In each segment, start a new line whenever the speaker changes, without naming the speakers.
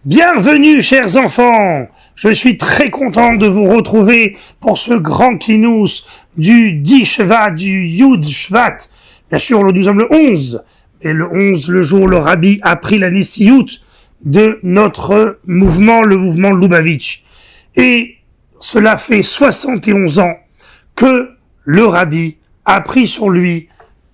Bienvenue, chers enfants. Je suis très content de vous retrouver pour ce grand kinous du 10 Shvat, du Yud Shvat. Bien sûr, nous sommes le 11. Et le 11, le jour où le Rabbi a pris la Nessiout de notre mouvement, le mouvement Lubavitch. Et cela fait 71 ans que le Rabbi a pris sur lui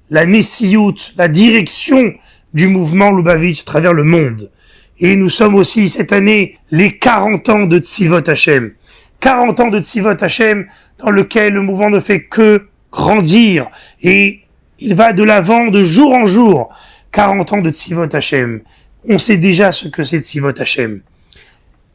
la Nessiout, la direction du mouvement Lubavitch à travers le monde. Et nous sommes aussi cette année les 40 ans de Tzivot Hashem. 40 ans de Tzivot Hashem dans lequel le mouvement ne fait que grandir et il va de l'avant de jour en jour. 40 ans de Tzivot Hashem. On sait déjà ce que c'est Tzivot Hashem.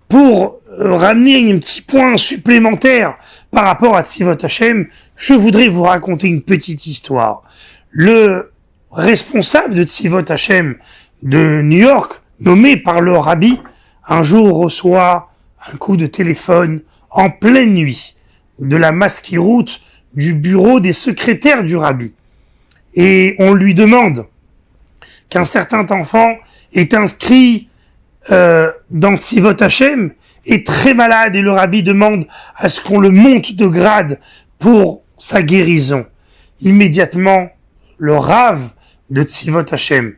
Pour ramener un petit point supplémentaire par rapport à Tzivot Hashem, je voudrais vous raconter une petite histoire. Le responsable de Tzivot Hashem de New York, nommé par le Rabbi, un jour reçoit un coup de téléphone en pleine nuit de la maskiroute du bureau des secrétaires du Rabbi. Et on lui demande qu'un certain enfant est inscrit dans Tzivot Hashem, est très malade et le Rabbi demande à ce qu'on le monte de grade pour sa guérison. Immédiatement, le Rav de Tzivot Hashem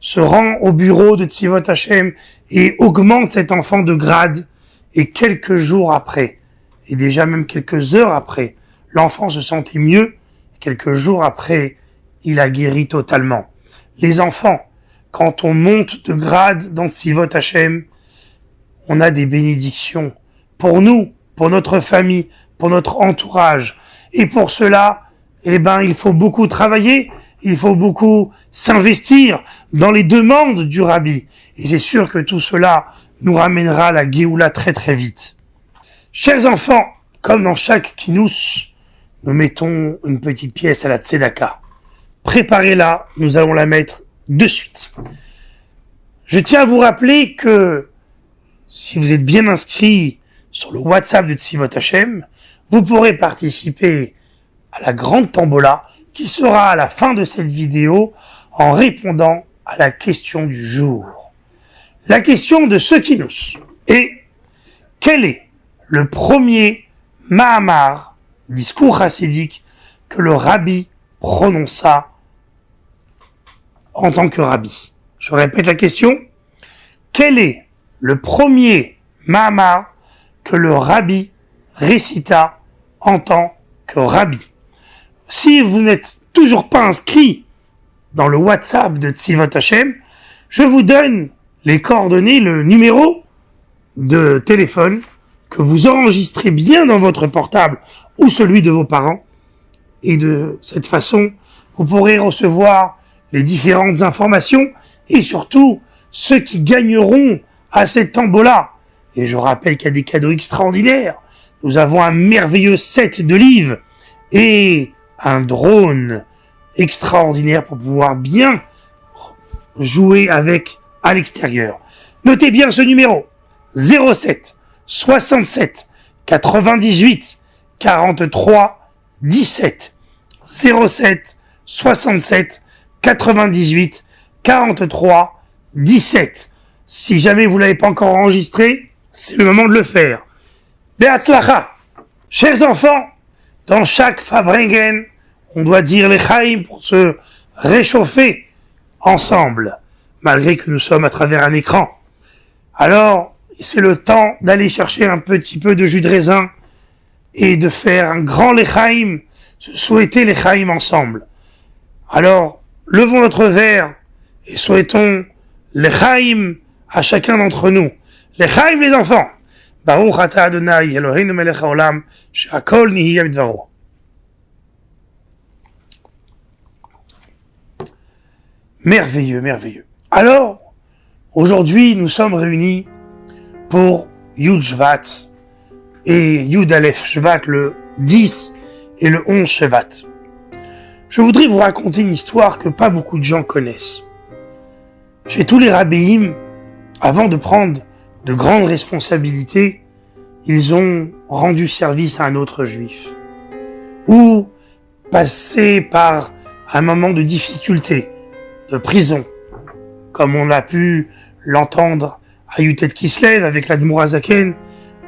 se rend au bureau de Tzivot Hashem et augmente cet enfant de grade. Et quelques jours après, et déjà même quelques heures après, l'enfant se sentait mieux. Quelques jours après, il a guéri totalement. Les enfants, quand on monte de grade dans Tzivot Hashem, on a des bénédictions pour nous, pour notre famille, pour notre entourage. Et pour cela, il faut beaucoup travailler. Il faut beaucoup s'investir dans les demandes du Rabbi. Et c'est sûr que tout cela nous ramènera à la Géoula très très vite. Chers enfants, comme dans chaque kinous, nous mettons une petite pièce à la tzedaka. Préparez-la, nous allons la mettre de suite. Je tiens à vous rappeler que si vous êtes bien inscrit sur le WhatsApp de Tzivot Hashem, vous pourrez participer à la grande tombola qui sera à la fin de cette vidéo en répondant à la question du jour. La question de ce kinous est: quel est le premier Mahamar, discours chassidique, que le Rabbi prononça en tant que Rabbi? Je répète la question. Quel est le premier Mahamar que le Rabbi récita en tant que Rabbi? Si vous n'êtes toujours pas inscrit dans le WhatsApp de Tzivot Hashem, je vous donne les coordonnées, le numéro de téléphone que vous enregistrez bien dans votre portable ou celui de vos parents. Et de cette façon, vous pourrez recevoir les différentes informations et surtout ceux qui gagneront à cette tombola. Et je rappelle qu'il y a des cadeaux extraordinaires. Nous avons un merveilleux set de livres et un drone extraordinaire pour pouvoir bien jouer avec à l'extérieur. Notez bien ce numéro: 07 67 98 43 17. 07 67 98 43 17. Si jamais vous l'avez pas encore enregistré, c'est le moment de le faire. Be'atzlacha. Chers enfants, dans chaque Fabringen, on doit dire les Chaim pour se réchauffer ensemble, malgré que nous sommes à travers un écran. Alors, c'est le temps d'aller chercher un petit peu de jus de raisin et de faire un grand Lechaim, se souhaiter Lechaim ensemble. Alors, levons notre verre et souhaitons Lechaim à chacun d'entre nous. Lechaim les enfants. Baruch ata Adonai Eloheinu melech haolam she'akol nihiya b'dvaro. Merveilleux, merveilleux. Alors, aujourd'hui, nous sommes réunis pour Yud Shvat et Yud Aleph Shvat, le 10 et le 11 Shvat. Je voudrais vous raconter une histoire que pas beaucoup de gens connaissent. Chez tous les rabbéim, avant de prendre de grandes responsabilités, ils ont rendu service à un autre juif, ou passé par un moment de difficulté, de prison, comme on a pu l'entendre à Yutet Kislev avec l'Admour Azaken,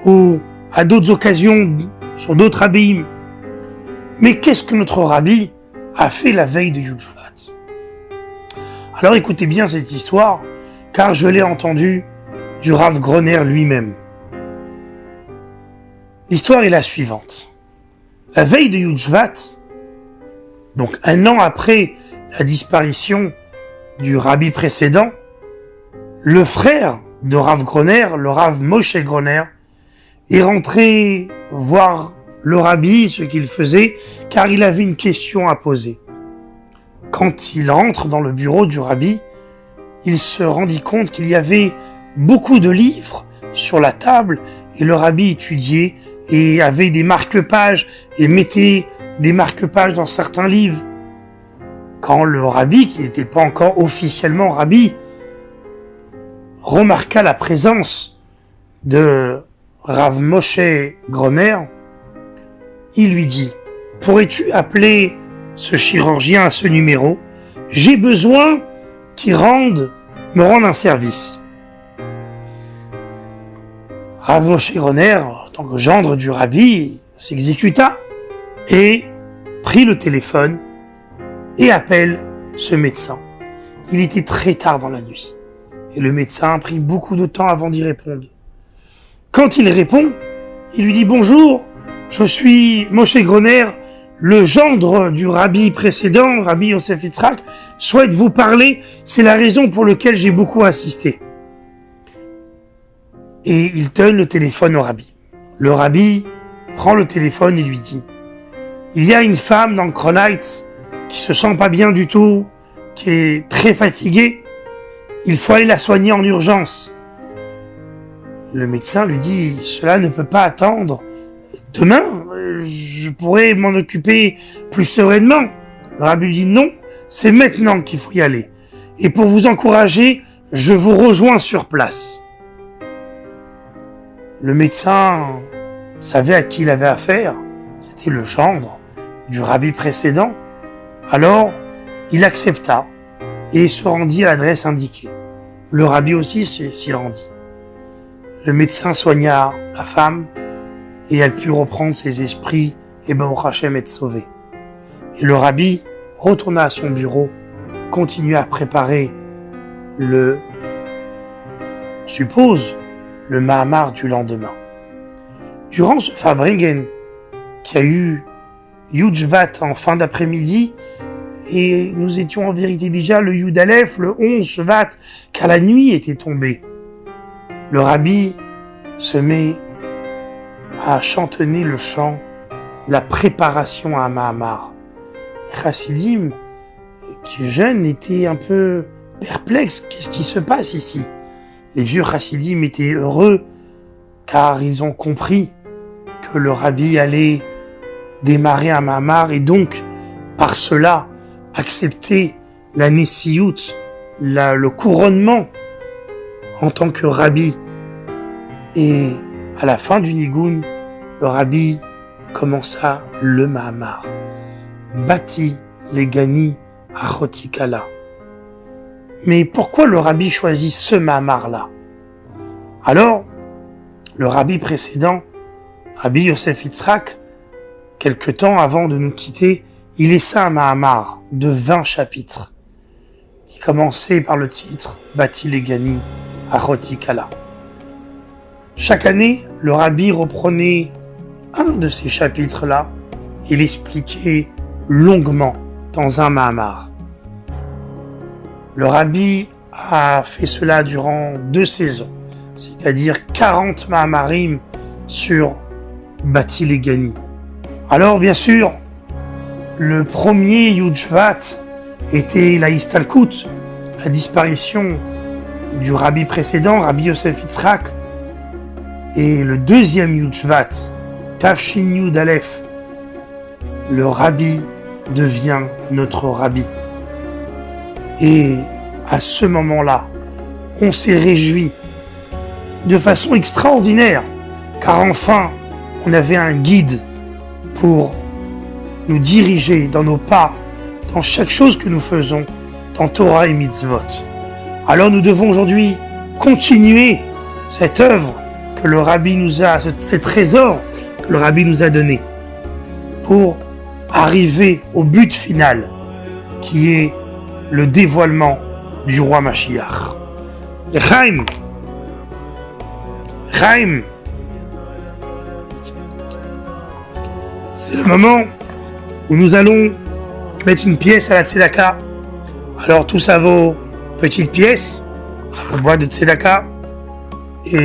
ou à d'autres occasions sur d'autres rabbis. Mais qu'est-ce que notre rabbi a fait la veille de Yud Shvat? Alors écoutez bien cette histoire, car je l'ai entendue du Rav Groner lui-même. L'histoire est la suivante. La veille de Yud Shvat, donc un an après la disparition du rabbi précédent, le frère de Rav Groner, le Rav Moshe Groner, est rentré voir le rabbi, ce qu'il faisait, car il avait une question à poser. Quand il entre dans le bureau du rabbi, il se rendit compte qu'il y avait beaucoup de livres sur la table et le rabbi étudiait et avait des marque-pages et mettait des marque-pages dans certains livres. Quand le rabbi, qui n'était pas encore officiellement rabbi, remarqua la présence de Rav Moshe Groner, il lui dit « Pourrais-tu appeler ce chirurgien à ce numéro? J'ai besoin qu'il me rende un service. » Rav Moshe Groner, en tant que gendre du rabbi, s'exécuta et prit le téléphone et appelle ce médecin. Il était très tard dans la nuit et le médecin a pris beaucoup de temps avant d'y répondre. Quand il répond, il lui dit « Bonjour, je suis Moshe Groner, le gendre du rabbi précédent, Rabbi Yosef Yitzhak, souhaite vous parler, c'est la raison pour laquelle j'ai beaucoup insisté. » Et il donne le téléphone au rabbi. Le rabbi prend le téléphone et lui dit « Il y a une femme dans Kronites qui se sent pas bien du tout, qui est très fatiguée, il faut aller la soigner en urgence. » Le médecin lui dit « Cela ne peut pas attendre. Demain, je pourrais m'en occuper plus sereinement. » Le rabbi lui dit « Non, c'est maintenant qu'il faut y aller. Et pour vous encourager, je vous rejoins sur place. » Le médecin savait à qui il avait affaire. C'était le gendre du rabbi précédent. Alors, il accepta et se rendit à l'adresse indiquée. Le rabbi aussi s'y rendit. Le médecin soigna la femme et elle put reprendre ses esprits et Baruch Hashem être sauvée. Et le rabbi retourna à son bureau, continua à préparer le Mahamar du lendemain. Durant ce Farbringen, qui a eu Yud Shvat en fin d'après-midi, et nous étions en vérité déjà le Yud Aleph, le 11 Shvat, car la nuit était tombée. Le rabbi se met à chantonner le chant, la préparation à un Mahamar. Les Chassidim, qui jeunes, étaient un peu perplexes. Qu'est-ce qui se passe ici? Les vieux Chassidim étaient heureux, car ils ont compris que le rabbi allait démarrer un Mahamar et donc, par cela, accepter la Nessiout, le couronnement en tant que rabbi. Et à la fin du Nigun, le rabbi commença le Mahamar. Bati les Gani à Chotikala. Mais pourquoi le rabbi choisit ce Mahamar-là? Alors, le rabbi précédent, Rabbi Yosef Yitzhak, quelque temps avant de nous quitter, il laissa un Mahamar de 20 chapitres, qui commençait par le titre Bati les Gani à Chotikala. Chaque année, le rabbi reprenait un de ces chapitres-là et l'expliquait longuement dans un Mahamar. Le rabbi a fait cela durant 2 saisons, c'est-à-dire 40 Mahamarim sur Bati les Gani. Alors, bien sûr, le premier Yud Shvat était la Histalkut, la disparition du rabbi précédent, Rabbi Yosef Yitzhak, et le deuxième Yud Shvat, Tafshin Yud Aleph, le rabbi devient notre rabbi. Et à ce moment-là, on s'est réjoui de façon extraordinaire, car enfin, on avait un guide pour nous diriger dans nos pas, dans chaque chose que nous faisons, dans Torah et Mitzvot. Alors nous devons aujourd'hui continuer cette œuvre que le Rabbi nous a, ces trésors que le Rabbi nous a donnés pour arriver au but final qui est le dévoilement du roi Mashiach. Chaim, c'est le moment où nous allons mettre une pièce à la tzedaka. Alors tous à vos petites pièces, à vos boîtes de tzedaka, et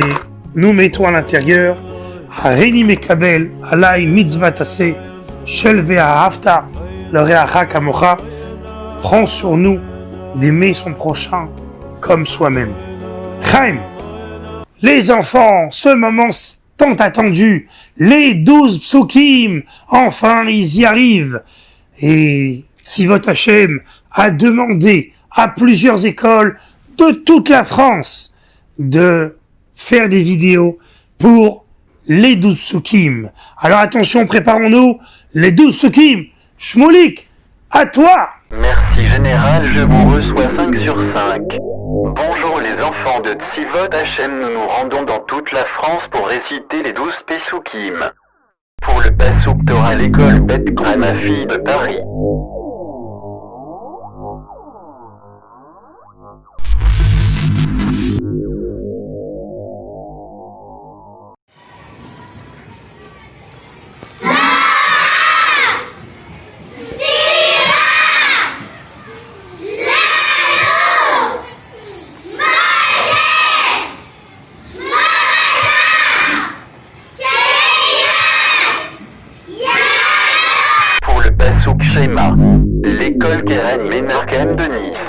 nous mettons à l'intérieur Harini Mekabel Alai Mitzvah Taseh Shel Ve'ahavta L'Oreacha Kamocha. Prends sur nous d'aimer son prochain comme soi-même. Chaim, les enfants, ce moment tant attendu, les 12 psukim, enfin ils y arrivent. Et Tzivot Hashem a demandé à plusieurs écoles de toute la France de faire des vidéos pour les 12 psukim. Alors attention, préparons-nous, les 12 psukim. Shmoulik, à toi!
Merci général, je vous reçois 5 sur 5. Bonjour les enfants de Tzivot Hashem, nous nous rendons dans toute la France pour réciter les 12 Pesukim. Pour le Pasuk Torah, l'école Bet Gramafi de Paris. Shema, l'école Keren Menachem de Nice.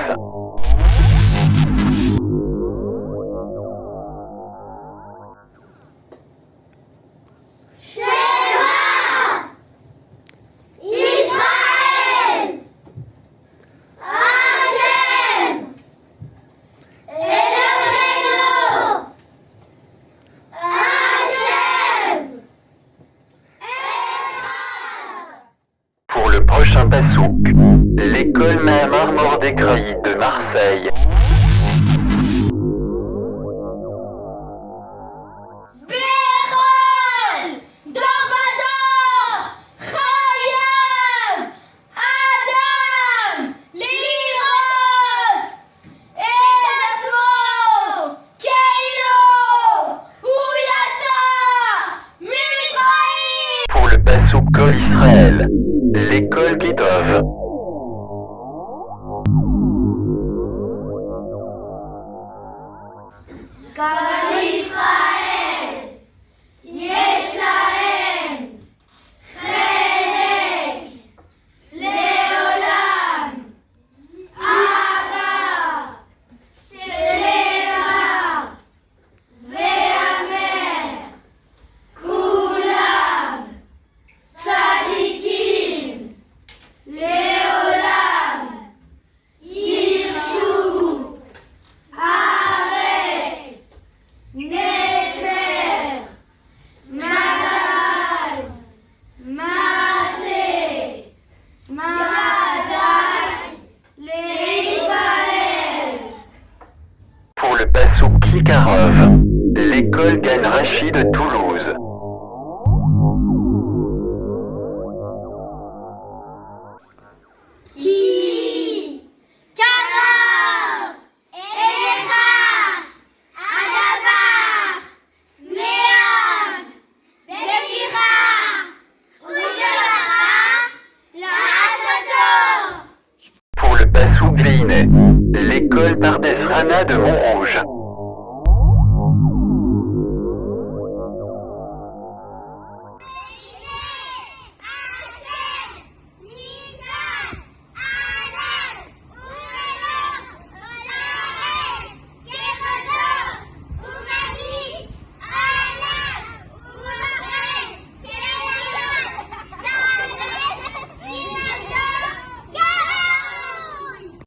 Pour le prochain Passouk, l'école Mahamar Mordechai de Marseille.
Béhol, Dorvador, Chayav, Adam, Lirot, Etasmo, Keilo, Uyata, Mitzrayim.
Pour le Passouk Kol Israël, l'école Kitov.
Kol Israël, yesh lahem, chelek, leolam, haba, shelema, ve'amer, kulam, tzadikim, leolam, yirshu, haaretz, Netzer, Madad, Maaseh, Madai, Leibalel.
Pour le Passouk Kikarov, l'école Gan Rashi de Toulouse.
Ki, Karov, Elecha, Adavar, Meod, Bekira, Uyalacha, La'asoto.
Pour le Passouk Gleinet, l'école Pardes Rana de Montrouge.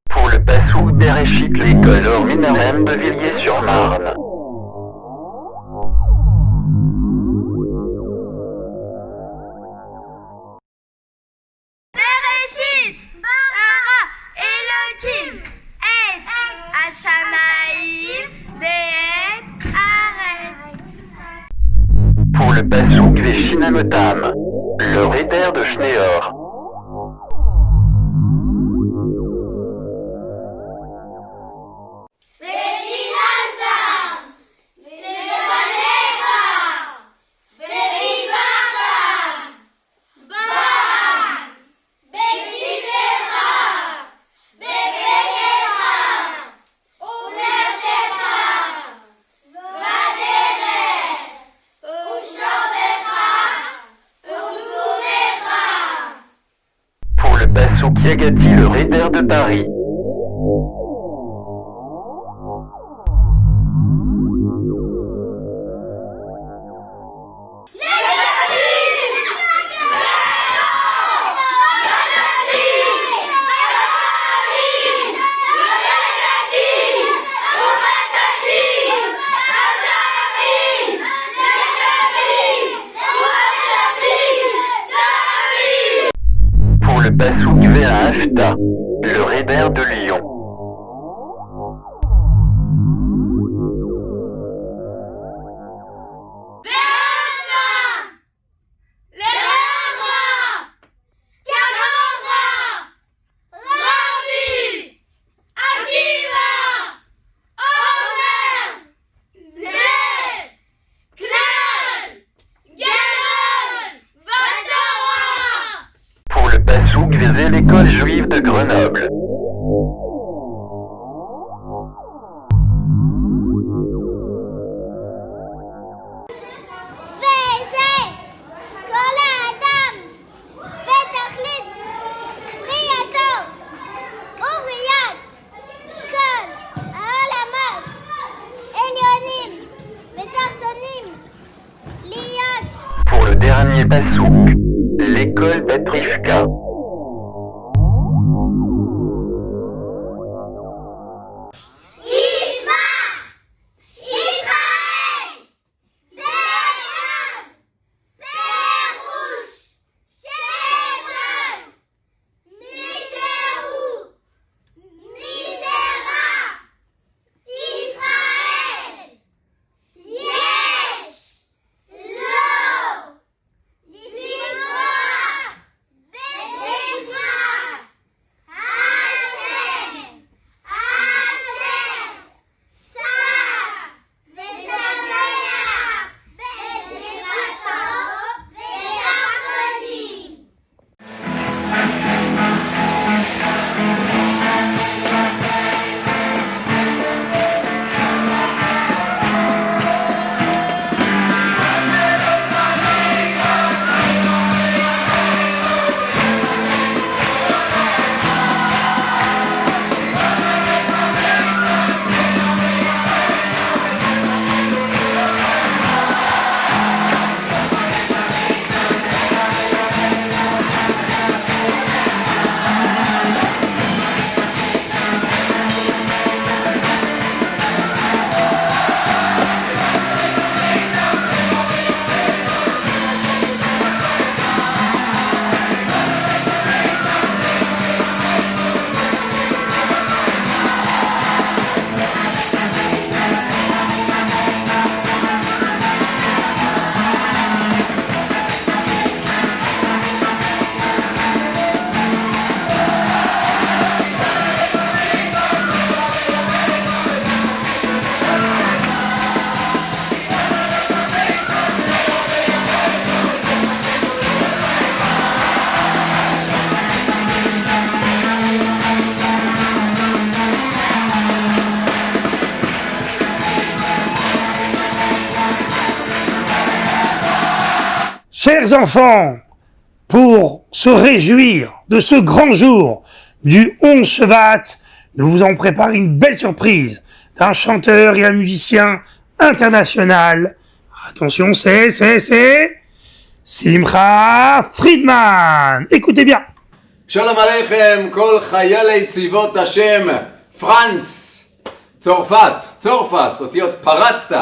Pour le Passouk Bereshit, l'école Or Minahem de Villiers-sur-Marne.
Bereshit, bara Elohim, et Hashamaim, ve'et haaretz.
le Passouk Veshinanotam, le Réder de Schneor. Passouk Yagati, le Réder de Paris. Le Passouk Ve'ahafta, le Réder de Lyon. Passouk visait l'école juive de Grenoble. Pour le dernier Passouk, l'école Betrivka.
Chers enfants, pour se réjouir de ce grand jour du 11 Shevat, nous vous avons préparé une belle surprise d'un chanteur et un musicien international. Attention, c'est Simcha Friedman. Écoutez bien.
Shalom Aleichem, kol chayalei tzivot Hashem, פרנס, צרפת, אותיות פרצת.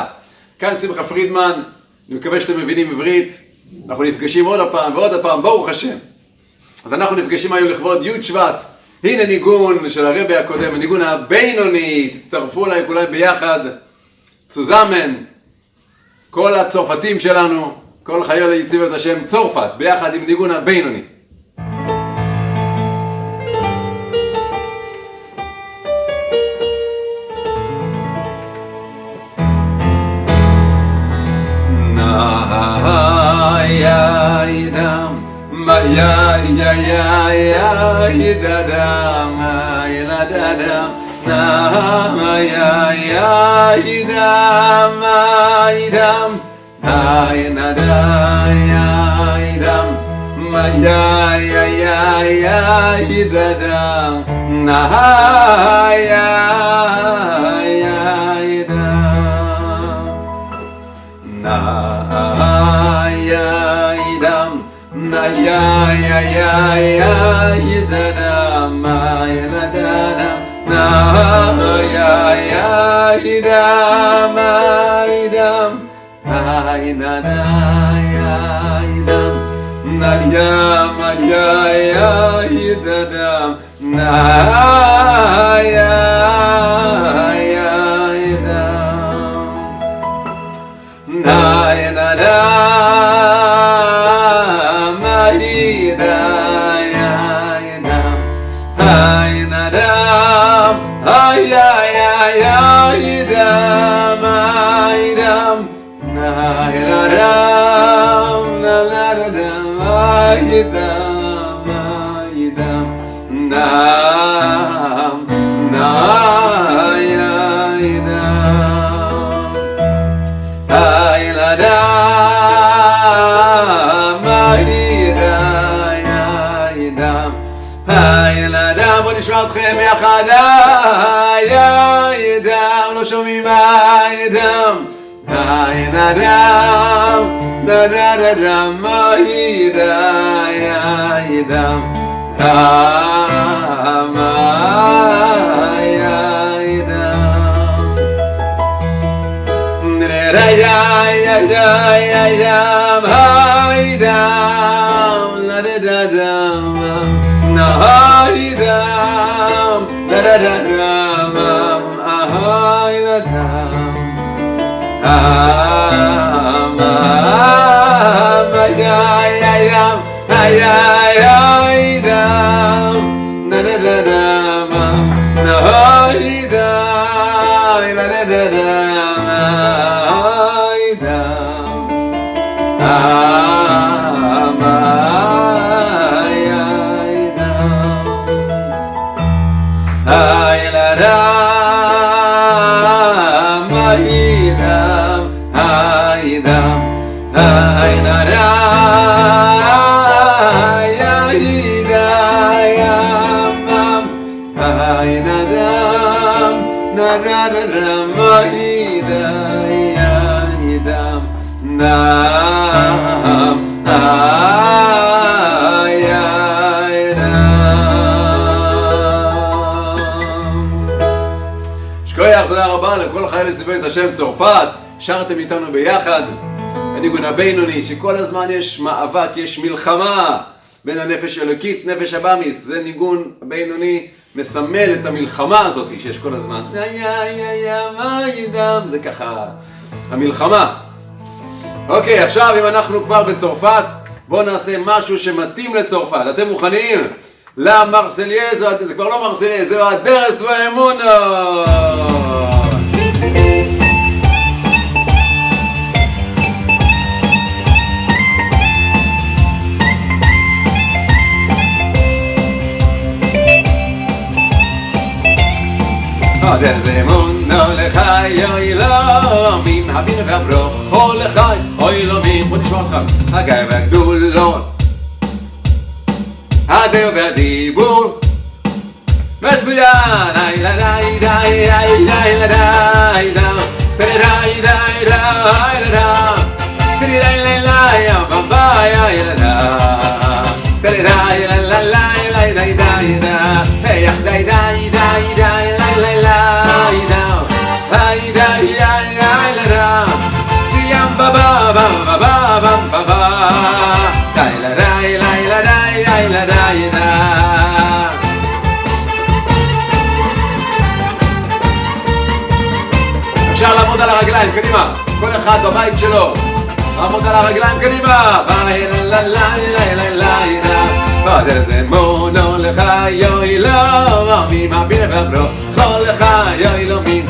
כאן שמחה פרידמן, אני מקווה שאתם מבינים עברית. אנחנו נפגשים עוד הפעם, ברוך השם. אז אנחנו נפגשים היום לכבוד י' שבט. הנה ניגון של הרבי הקודם, הניגון הבינוני. תצטרפו אליי כולם ביחד. צוזמן, כל הצרפתים שלנו, כל חייל הציב את השם צורפס, ביחד עם ניגון הבינוני.
בוא נשמע אתכם יחד, ידם, לא שומעים ידם, ידם, ידם, ידם, תודה רבה לכל חיילי צבאי השם צרפת, שרתם איתנו ביחד. הניגון הבינוני, שכל הזמן יש מאבק, יש מלחמה בין הנפש האלוקית, נפש הבאמיס. זה ניגון בינוני, מסמל את המלחמה הזאת שיש כל הזמן. זה ככה המלחמה. אוקיי, עכשיו אם אנחנו כבר בצרפת, בואו נעשה משהו שמתאים לצרפת. אתם מוכנים? למרסלייז, זה כבר לא מרסלייז, זה הדרס והאמונה. הדרס והאמונה לחי אוי אלוהים, הבינה והברוכו לחי אוי אלוהים. בוא נשמע אותך. הגיא והגדולות, הדבר והדיבור מצוין. איי לה די די איי די לה די די די די די די די די לה יא בבא איי לה די די די לה לה לה די די די היי די די די די לה לה לה די די איי לה די ים בבא בבא בבא בבא די לה די לה די די לה די די. אפשר לעמוד על הרגליים, קדימה, כל אחד בבית שלו. עמוד על הרגליים קדימה. פדר זמונו לך יוי לא מי מביר וברו כל לך יוי לא מי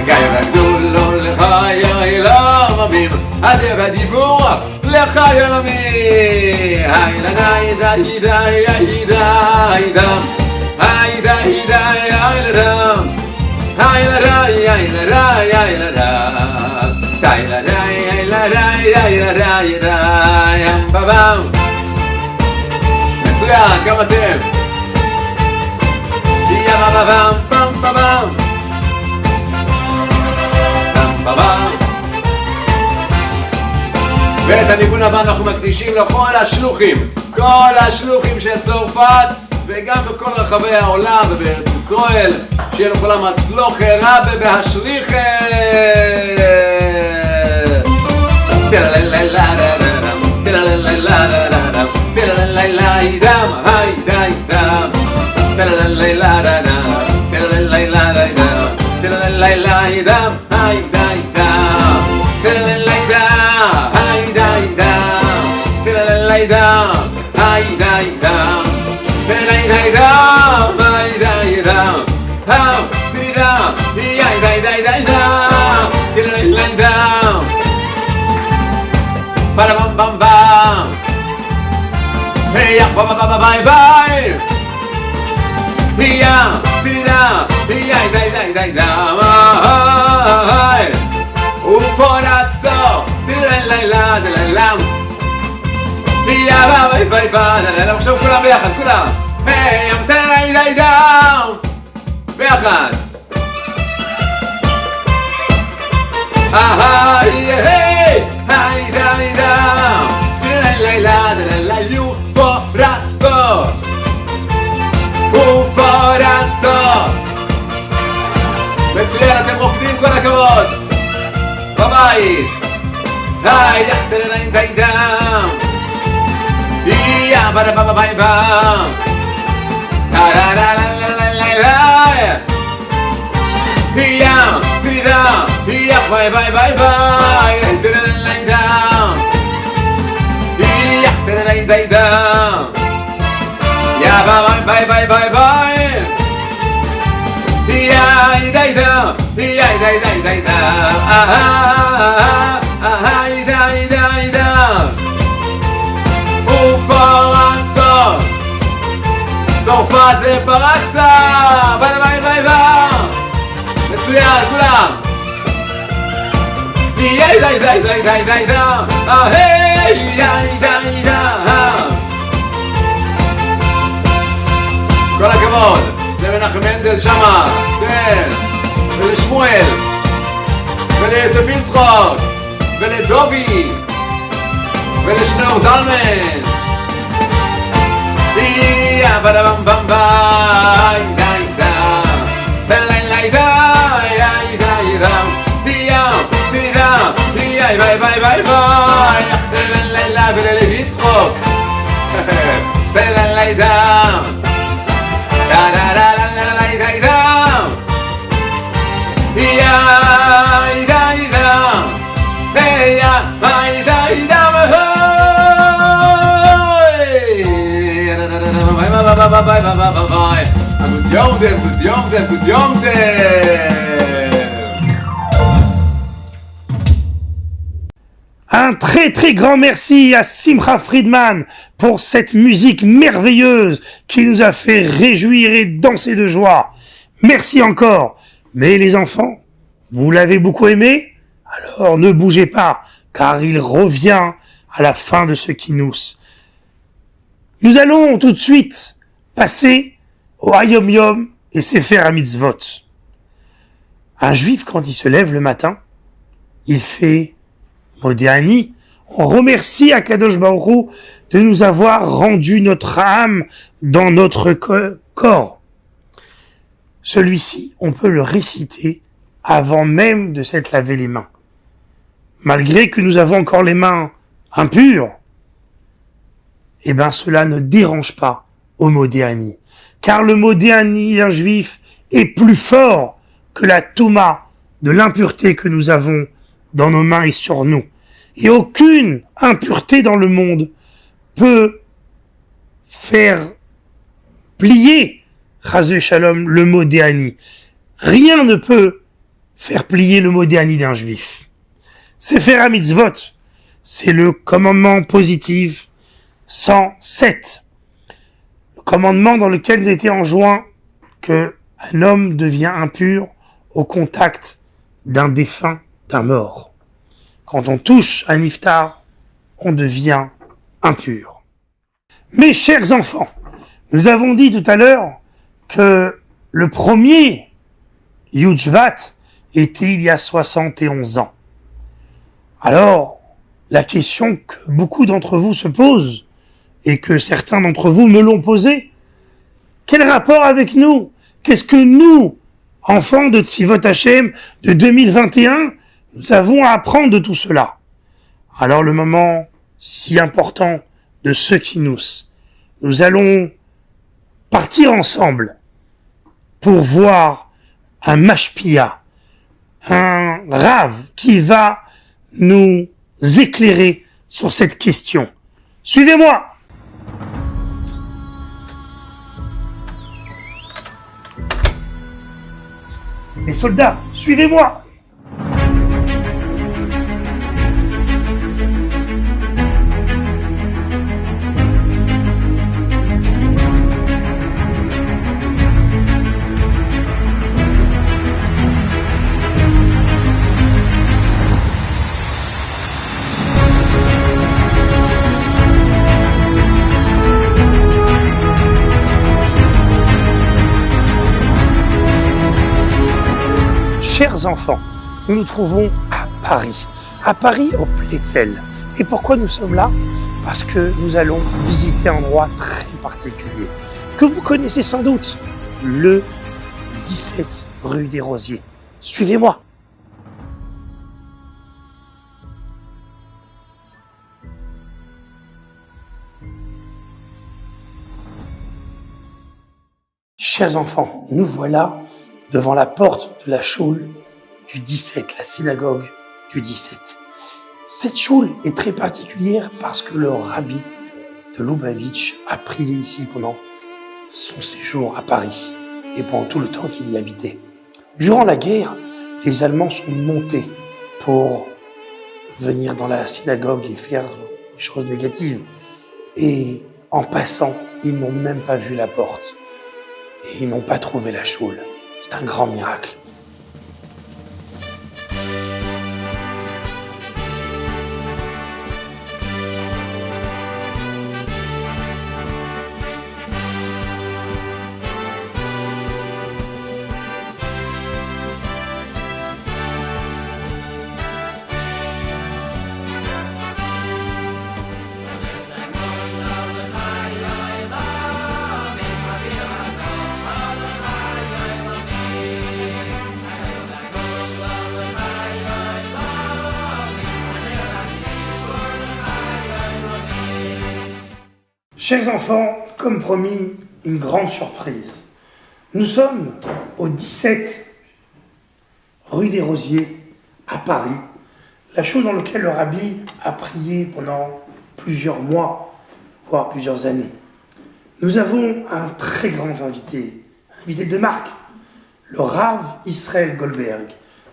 גייר הגדולו לך יוי לא מי עדי ודיבור לך יוי לא מי הידה הידה הידה הידה הידה הידה הידה הידה הידה הידה הידה מצוין, גם אתם יא בבם פם בבם פם בבם ואת הניגון הבא אנחנו מקדישים לכל השלוחים כל השלוחים של צרפת וגם בכל רחבי העולם ובארץ ישראל שיהיה לכולם הצלוח רבה בהשליחה Bam bam bam. Hey ya bye bye bye bye. Hey ya, pida, hey ya dai dai dai dai. Uforat sto, la la la la la. Hey ya bye bye bye. لا עכשיו כולם ביחד, כולם. Hey ya dai dai dai. ביחד. Hey hey. Hey dai dai. La la la la you for that store. For that store. מצוין, אתם רוקדים כל הכבוד. בבית. היי, יחתל עיניים די דם. יא בדה בבה ביי בם. לה לה לה לה לה לה לה. יא תרידה. יא ביי ביי ביי ביי. יחתל עיניים דם. די די דם יא ביי ביי ביי ביי יא די דם יא די די די דם די די די דם ופרצת צרפת זה פרצת ביי ביי ביי ביי מצוין כולם די די די די די די דם היי די די דם כל הכבוד למנחם מנדל שמה, כן, ולשמואל וליוסף יצחק ולדובי ולשנור זלמן יא בדה בם בם ביי די דם בלי לי די די די דם יא די דם יא ביי ביי ביי ביי יחתל לילה וללב יצחק בלי לי דם da da da da da da da da ya da da hey ya bye da da bye bye bye bye bye good young
Un très très grand merci à Simcha Friedman pour cette musique merveilleuse qui nous a fait réjouir et danser de joie. Merci encore. Mais les enfants, vous l'avez beaucoup aimé? Alors ne bougez pas, car il revient à la fin de ce Kinous. Nous allons tout de suite passer au Hayom Yom et Sefer HaMitzvot. Un juif, quand il se lève le matin, il fait Modéani, on remercie Akadosh Baruch Hu de nous avoir rendu notre âme dans notre corps. Celui-ci, on peut le réciter avant même de s'être lavé les mains. Malgré que nous avons encore les mains impures, eh ben cela ne dérange pas au Modéani. Car le Modéani d'un juif est plus fort que la Touma de l'impureté que nous avons dans nos mains et sur nous. Et aucune impureté dans le monde peut faire plier, Chas Shalom, le mot d'Éani. Rien ne peut faire plier le mot d'Éani d'un juif. Sefer HaMitzvot, c'est le commandement positif 107. Le commandement dans lequel il était enjoint que un homme devient impur au contact d'un défunt, d'un mort. Quand on touche un iftar, on devient impur. Mes chers enfants, nous avons dit tout à l'heure que le premier Yud Shvat était il y a 71 ans. Alors, la question que beaucoup d'entre vous se posent, et que certains d'entre vous me l'ont posée, quel rapport avec nous? Qu'est-ce que nous, enfants de Tzivot Hashem de 2021, nous avons à apprendre de tout cela? Alors le moment si important de ce Kinous, nous allons partir ensemble pour voir un mashpia, un rave qui va nous éclairer sur cette question. Suivez-moi! Les soldats, suivez-moi! Chers enfants, nous nous trouvons à Paris au Pletzel. Et pourquoi nous sommes là? Parce que nous allons visiter un endroit très particulier, que vous connaissez sans doute, le 17 rue des Rosiers. Suivez-moi. Chers enfants, nous voilà devant la porte de la choule du 17, la synagogue du 17. Cette choule est très particulière parce que le rabbi de Lubavitch a prié ici pendant son séjour à Paris et pendant tout le temps qu'il y habitait. Durant la guerre, les Allemands sont montés pour venir dans la synagogue et faire des choses négatives. Et en passant, ils n'ont même pas vu la porte et ils n'ont pas trouvé la choule. C'est un grand miracle. Chers enfants, comme promis, une grande surprise. Nous sommes au 17 rue des Rosiers, à Paris, la chose dans laquelle le rabbi a prié pendant plusieurs mois, voire plusieurs années. Nous avons un très grand invité de marque, le Rav Israël Goldberg,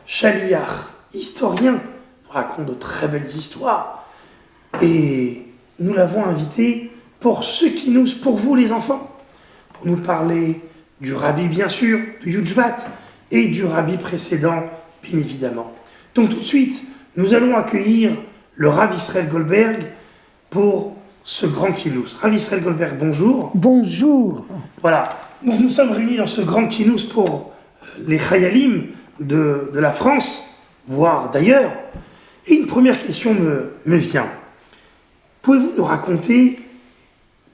chaliach, historien, nous raconte de très belles histoires. Et nous l'avons invité pour pour vous les enfants, pour nous parler du rabbi bien sûr, du Yud Shvat, et du rabbi précédent, bien évidemment. Donc tout de suite, nous allons accueillir le Rav Israël Goldberg pour ce grand kinous. Rav Israël Goldberg, bonjour.
Bonjour.
Voilà, donc nous sommes réunis dans ce grand kinous pour les Chayalim de la France, voire d'ailleurs. Et une première question me vient. Pouvez-vous nous raconter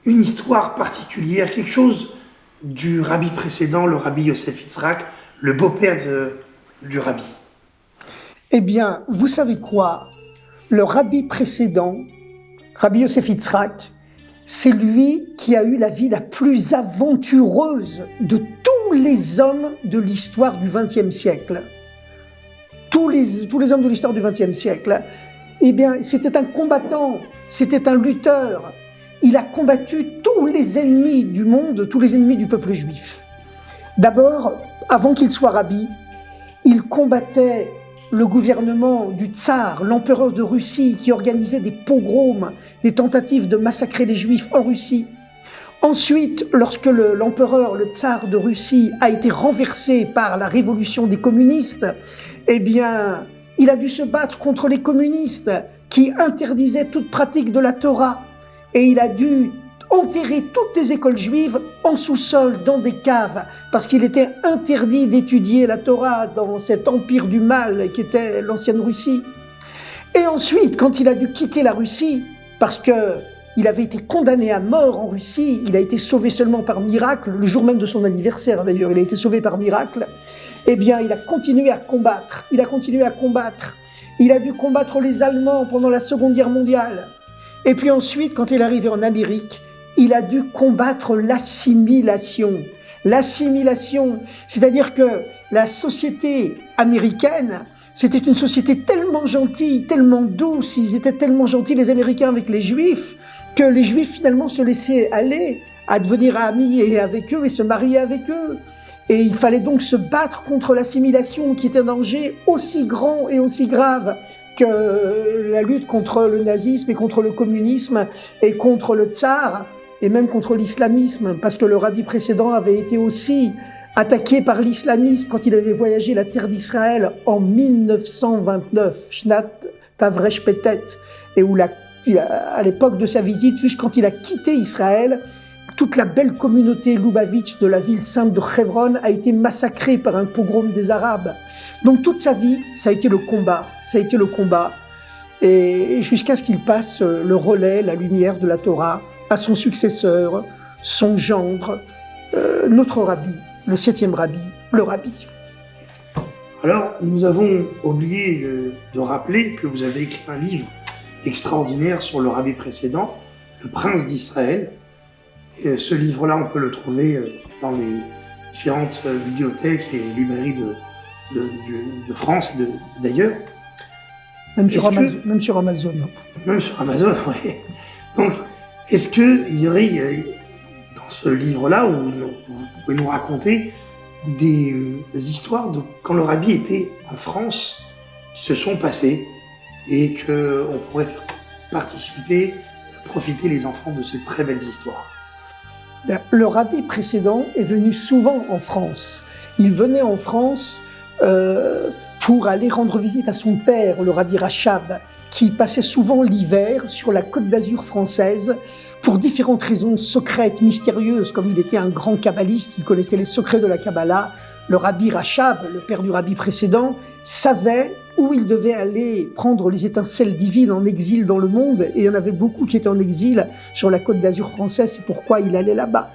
une histoire particulière, quelque chose du rabbi précédent, le rabbi Yosef Yitzhak, le beau-père du rabbi?
Eh bien, vous savez quoi? Le rabbi précédent, Rabbi Yosef Yitzhak, c'est lui qui a eu la vie la plus aventureuse de tous les hommes de l'histoire du XXe siècle. Tous les hommes de l'histoire du XXe siècle. eh bien, c'était un combattant, c'était un lutteur. Il a combattu tous les ennemis du monde, tous les ennemis du peuple juif. D'abord, avant qu'il soit rabbi, il combattait le gouvernement du tsar, l'empereur de Russie, qui organisait des pogroms, des tentatives de massacrer les juifs en Russie. Ensuite, lorsque l'empereur, le tsar de Russie, a été renversé par la révolution des communistes, eh bien, il a dû se battre contre les communistes qui interdisaient toute pratique de la Torah. Et il a dû enterrer toutes les écoles juives en sous-sol, dans des caves, parce qu'il était interdit d'étudier la Torah dans cet empire du mal qui était l'ancienne Russie. Et ensuite, quand il a dû quitter la Russie, parce qu'il avait été condamné à mort en Russie, il a été sauvé seulement par miracle, le jour même de son anniversaire d'ailleurs, il a été sauvé par miracle, eh bien, il a continué à combattre, il a dû combattre les Allemands pendant la Seconde Guerre mondiale. Et puis ensuite, quand il est arrivé en Amérique, il a dû combattre l'assimilation. L'assimilation, c'est-à-dire que la société américaine, c'était une société tellement gentille, tellement douce, ils étaient tellement gentils les Américains avec les Juifs, que les Juifs finalement se laissaient aller à devenir amis avec eux et se marier avec eux. Et il fallait donc se battre contre l'assimilation qui était un danger aussi grand et aussi grave que la lutte contre le nazisme et contre le communisme et contre le tsar et même contre l'islamisme, parce que le rabbi précédent avait été aussi attaqué par l'islamisme quand il avait voyagé la terre d'Israël en 1929, Shnat Tavresh Petet, et où à l'époque de sa visite, juste quand il a quitté Israël, toute la belle communauté Lubavitch de la ville sainte de Hebron a été massacrée par un pogrom des Arabes. Donc toute sa vie, ça a été le combat, et jusqu'à ce qu'il passe le relais, la lumière de la Torah à son successeur, son gendre, notre rabbi, le 7e rabbi, le rabbi.
Alors, nous avons oublié de rappeler que vous avez écrit un livre extraordinaire sur le rabbi précédent, le prince d'Israël. Et ce livre-là, on peut le trouver dans les différentes bibliothèques et librairies de France et d'ailleurs.
Même sur Amazon.
Même sur Amazon, oui. Donc, est-ce qu'il y aurait, dans ce livre-là, où vous pouvez nous raconter des histoires de quand le rabbi était en France, qui se sont passées, et qu'on pourrait faire participer, profiter les enfants de ces très belles histoires?
Le rabbi précédent est venu souvent en France. Il venait en France pour aller rendre visite à son père, le rabbi Rachab, qui passait souvent l'hiver sur la Côte d'Azur française pour différentes raisons secrètes, mystérieuses, comme il était un grand kabbaliste, il connaissait les secrets de la Kabbalah. Le rabbi Rachab, le père du rabbi précédent, savait où il devait aller prendre les étincelles divines en exil dans le monde, et il y en avait beaucoup qui étaient en exil sur la Côte d'Azur française, c'est pourquoi il allait là-bas.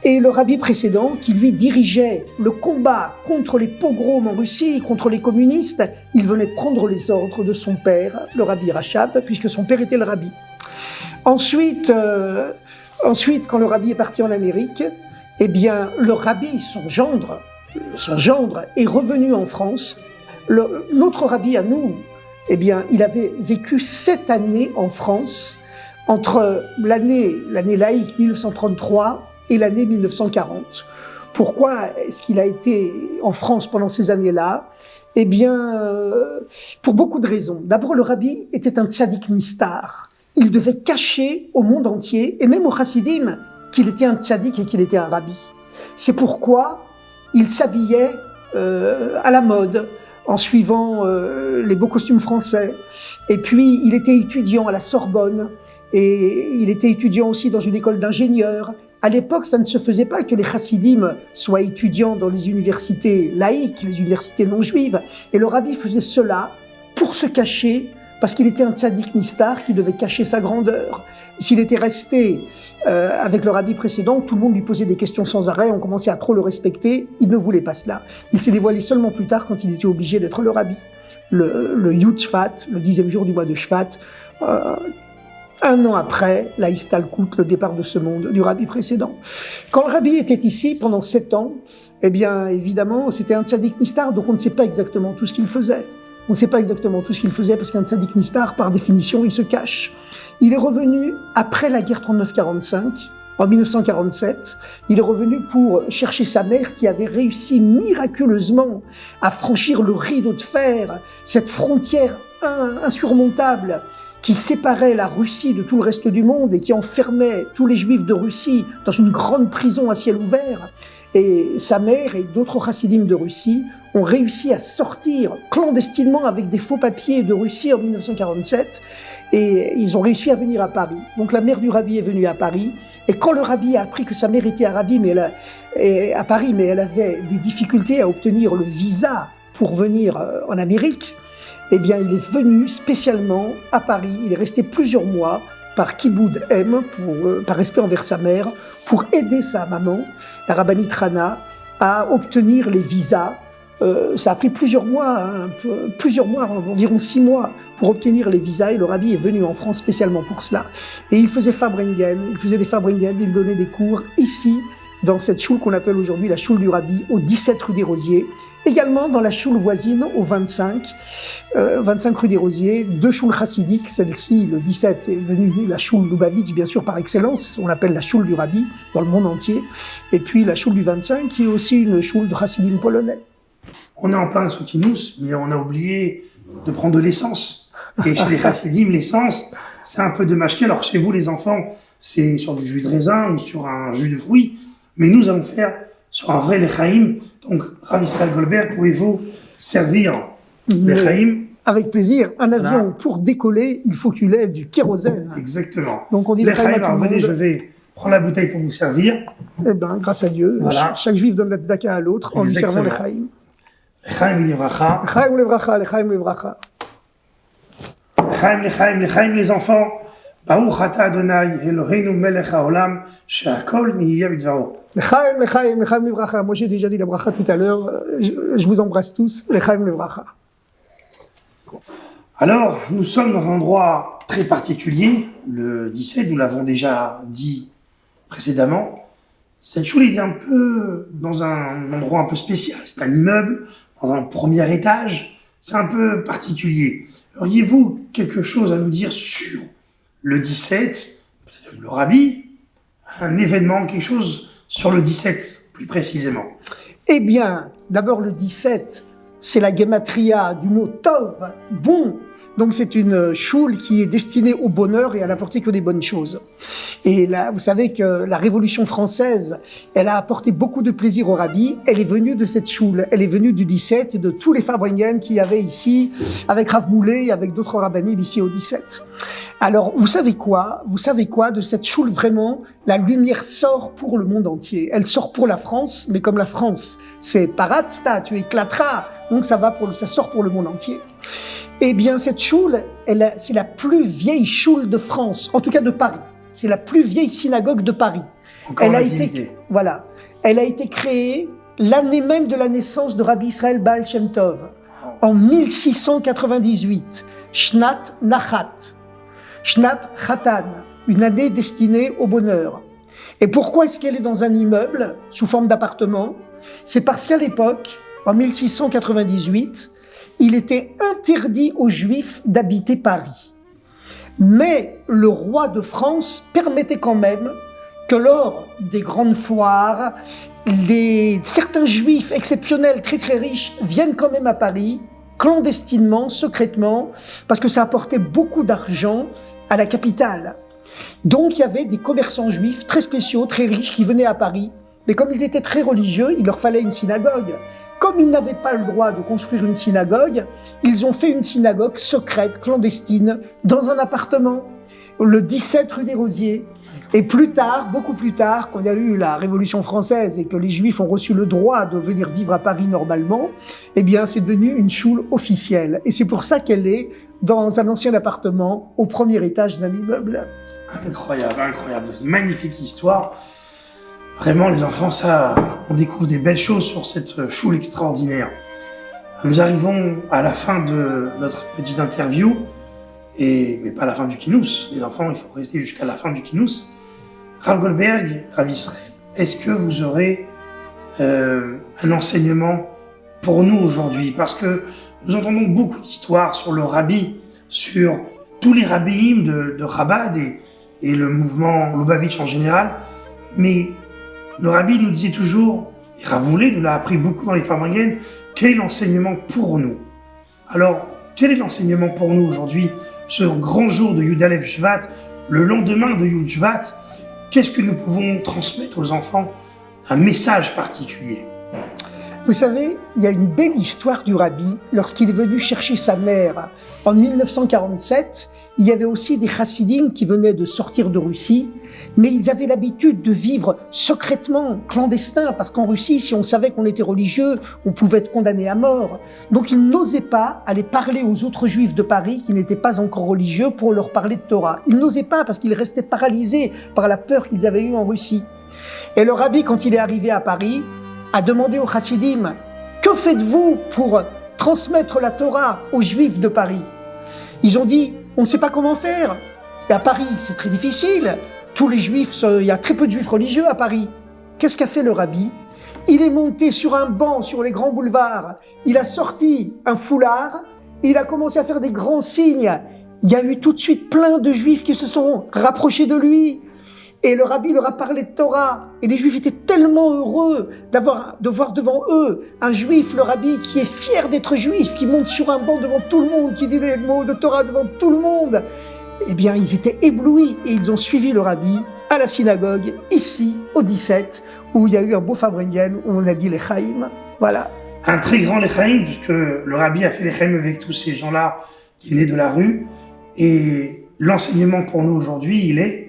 Et le rabbi précédent, qui lui dirigeait le combat contre les pogroms en Russie, contre les communistes, il venait prendre les ordres de son père, le rabbi Rachab, puisque son père était le rabbi. Ensuite, quand le rabbi est parti en Amérique, eh bien, le rabbi, son gendre, est revenu en France. Notre rabbi à nous, eh bien, il avait vécu 7 années en France, entre l'année laïque 1933 et l'année 1940. Pourquoi est-ce qu'il a été en France pendant ces années-là? Eh bien, pour beaucoup de raisons. D'abord, le rabbi était un tzaddik nistar. Il devait cacher au monde entier, et même aux chassidim, qu'il était un tzaddik et qu'il était un rabbi. C'est pourquoi il s'habillait à la mode, en suivant les beaux costumes français. Et puis, il était étudiant à la Sorbonne, et il était étudiant aussi dans une école d'ingénieurs. À l'époque, ça ne se faisait pas que les chassidim soient étudiants dans les universités laïques, les universités non juives. Et le rabbi faisait cela pour se cacher, parce qu'il était un tzaddik nistar qui devait cacher sa grandeur. S'il était resté avec le rabbi précédent, tout le monde lui posait des questions sans arrêt, on commençait à trop le respecter, il ne voulait pas cela. Il s'est dévoilé seulement plus tard quand il était obligé d'être le rabbi. Le Yud Shvat, le 10e jour du mois de Shvat, 1 an après la Histalkut, le départ de ce monde du rabbi précédent. Quand le rabbi était ici pendant 7 ans, eh bien évidemment c'était un tzaddik nistar, donc on ne sait pas exactement tout ce qu'il faisait. On ne sait pas exactement tout ce qu'il faisait parce qu'un tzaddik nistar, par définition, il se cache. Il est revenu après la guerre 39-45, en 1947. Il est revenu pour chercher sa mère qui avait réussi miraculeusement à franchir le rideau de fer, cette frontière insurmontable qui séparait la Russie de tout le reste du monde et qui enfermait tous les juifs de Russie dans une grande prison à ciel ouvert. Et sa mère et d'autres chassidim de Russie ont réussi à sortir clandestinement avec des faux papiers de Russie en 1947 et ils ont réussi à venir à Paris. Donc la mère du rabbi est venue à Paris et quand le rabbi a appris que sa mère était à Paris, mais elle avait des difficultés à obtenir le visa pour venir en Amérique, eh bien il est venu spécialement à Paris, il est resté plusieurs mois par Kiboud M, par respect envers sa mère, pour aider sa maman, la rabbinite Rana, à obtenir les visas. Ça a pris plusieurs mois, environ 6 mois, pour obtenir les visas, et le rabbi est venu en France spécialement pour cela. Et il faisait des Farbringen, il donnait des cours ici, dans cette choule qu'on appelle aujourd'hui la choule du rabbi, au 17 rue des Rosiers. Également dans la choule voisine, au 25 rue des Rosiers, 2 choules chassidiques. Celle-ci, le 17, est venue la choule Lubavitch, bien sûr, par excellence. On l'appelle la choule du rabbi dans le monde entier. Et puis la choule du 25, qui est aussi une choule de chassidim polonais.
On est en plein de Sokinous, mais on a oublié de prendre de l'essence. Et chez les chassidim, l'essence, c'est un peu de mashké. Alors chez vous, les enfants, c'est sur du jus de raisin ou sur un jus de fruits. Mais nous allons faire sur un vrai lechaim. Donc, Rav Israël Goldberg, pouvez-vous servir lechaim?
Avec plaisir. Un avion, pour décoller, il faut qu'il ait du kérosène.
Exactement.
Donc on dit
lechaim.
lechaim à tout le
Alors venez,
monde.
je vais prendre la bouteille pour vous servir.
Eh ben, grâce à Dieu,
Voilà.
chaque juif donne la tzedaka à l'autre en lui servant
Exactement.
lechaim.
Lechaim livracha.
Lechaim levracha, lechaim levracha.
Lechaim, lechaim, lechaim, les enfants. Baruch ata Adonai, Eloheinu melech haolam, she'akol nihiyeh b'dvaro.
Lechaim, lechaim, lechaim levracha. Moi j'ai déjà dit la bracha tout à l'heure. Je vous embrasse tous. Lechaim levracha.
Alors, nous sommes dans un endroit très particulier, le 17, nous l'avons déjà dit précédemment. Cette choule est un peu dans un endroit un peu spécial. C'est un immeuble, dans un premier étage. C'est un peu particulier. Auriez-vous quelque chose à nous dire sur le 17, peut-être même le rabbi, un événement, quelque chose sur le 17 plus précisément?
Eh bien, d'abord le 17, c'est la gematria du mot tov, bon. Donc c'est une choule qui est destinée au bonheur et à n'apporter que des bonnes choses. Et là, vous savez que la Révolution française, elle a apporté beaucoup de plaisir au rabbi. Elle est venue de cette choule, elle est venue du 17 et de tous les Farbringen qu'il y avait ici, avec Rav Moulet et avec d'autres rabbinim ici au 17. Alors, vous savez quoi de cette choule, vraiment, la lumière sort pour le monde entier. Elle sort pour la France, mais comme la France, c'est paratsta, tu éclateras. Donc ça sort pour le monde entier. Eh bien, cette choule, c'est la plus vieille choule de France, en tout cas de Paris. C'est la plus vieille synagogue de Paris. Elle a été créée l'année même de la naissance de Rabbi Israël Baal Shem Tov, en 1698, Shnat Nachat, Shnat Chatan, une année destinée au bonheur. Et pourquoi est-ce qu'elle est dans un immeuble sous forme d'appartement? C'est parce qu'à l'époque, en 1698, il était interdit aux Juifs d'habiter Paris. Mais le roi de France permettait quand même que lors des grandes foires, certains Juifs exceptionnels, très très riches, viennent quand même à Paris, clandestinement, secrètement, parce que ça apportait beaucoup d'argent à la capitale. Donc il y avait des commerçants juifs très spéciaux, très riches, qui venaient à Paris, mais comme ils étaient très religieux, il leur fallait une synagogue. Comme ils n'avaient pas le droit de construire une synagogue, ils ont fait une synagogue secrète, clandestine, dans un appartement, le 17 rue des Rosiers. Et plus tard, beaucoup plus tard, quand il y a eu la Révolution française et que les Juifs ont reçu le droit de venir vivre à Paris normalement, eh bien, c'est devenu une choule officielle. Et c'est pour ça qu'elle est dans un ancien appartement au premier étage d'un immeuble.
Incroyable, incroyable. Magnifique histoire. Vraiment, les enfants, on découvre des belles choses sur cette choule extraordinaire. Nous arrivons à la fin de notre petite interview, mais pas à la fin du Kinous. Les enfants, il faut rester jusqu'à la fin du Kinous. Rav Goldberg, Rav Israël, est-ce que vous aurez un enseignement pour nous aujourd'hui? Parce que nous entendons beaucoup d'histoires sur le rabbi, sur tous les rabbis de Chabad et le mouvement Lubavitch en général. Mais le rabbi nous disait toujours, et Rav Moulay nous l'a appris beaucoup dans les Farbrengen, quel est l'enseignement pour nous? Alors, quel est l'enseignement pour nous aujourd'hui, ce grand jour de Yud Alev Shvat, le lendemain de Yud Shvat? Qu'est-ce que nous pouvons transmettre aux enfants? Un message particulier.
Vous savez, il y a une belle histoire du rabbi. Lorsqu'il est venu chercher sa mère en 1947, il y avait aussi des chassidim qui venaient de sortir de Russie, mais ils avaient l'habitude de vivre secrètement, clandestin, parce qu'en Russie, si on savait qu'on était religieux, on pouvait être condamné à mort. Donc ils n'osaient pas aller parler aux autres juifs de Paris qui n'étaient pas encore religieux pour leur parler de Torah. Ils n'osaient pas parce qu'ils restaient paralysés par la peur qu'ils avaient eue en Russie. Et le rabbi, quand il est arrivé à Paris, a demandé aux chassidim, que faites-vous pour transmettre la Torah aux juifs de Paris? Ils ont dit, on ne sait pas comment faire. Et à Paris, c'est très difficile. Tous les juifs, il y a très peu de juifs religieux à Paris. Qu'est-ce qu'a fait le rabbi? Il est monté sur un banc sur les grands boulevards. Il a sorti un foulard. Et il a commencé à faire des grands signes. Il y a eu tout de suite plein de juifs qui se sont rapprochés de lui. Et le rabbi leur a parlé de Torah. Et les juifs étaient tellement heureux de voir devant eux un juif, le rabbi, qui est fier d'être juif, qui monte sur un banc devant tout le monde, qui dit des mots de Torah devant tout le monde. Eh bien, ils étaient éblouis et ils ont suivi le rabbi à la synagogue, ici, au 17, où il y a eu un beau Farbrengen, où on a dit les Chaim. Voilà.
Un très grand Lechaim, puisque le rabbi a fait Lechaim avec tous ces gens-là qui venaient de la rue. Et l'enseignement pour nous aujourd'hui, il est...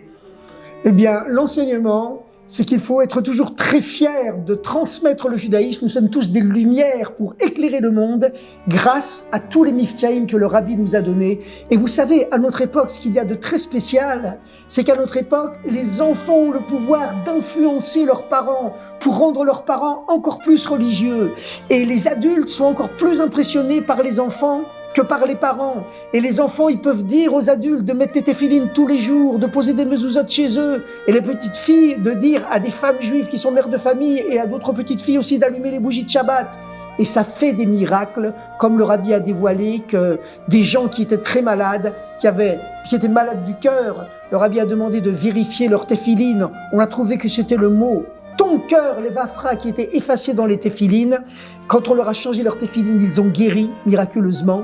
Eh bien, l'enseignement, c'est qu'il faut être toujours très fier de transmettre le judaïsme. Nous sommes tous des lumières pour éclairer le monde grâce à tous les mifsaïm que le rabbi nous a donnés. Et vous savez, à notre époque, ce qu'il y a de très spécial, c'est qu'à notre époque, les enfants ont le pouvoir d'influencer leurs parents pour rendre leurs parents encore plus religieux. Et les adultes sont encore plus impressionnés par les enfants que par les parents. Et les enfants, ils peuvent dire aux adultes de mettre des téphilines tous les jours, de poser des mezuzot chez eux. Et les petites filles, de dire à des femmes juives qui sont mères de famille et à d'autres petites filles aussi d'allumer les bougies de Shabbat. Et ça fait des miracles, comme le rabbi a dévoilé que des gens qui étaient très malades, qui étaient malades du cœur, le rabbi a demandé de vérifier leur téphilines. On a trouvé que c'était le mot ton cœur, les vafra, qui étaient effacés dans les téphilines. Quand on leur a changé leur téphilines, ils ont guéri miraculeusement.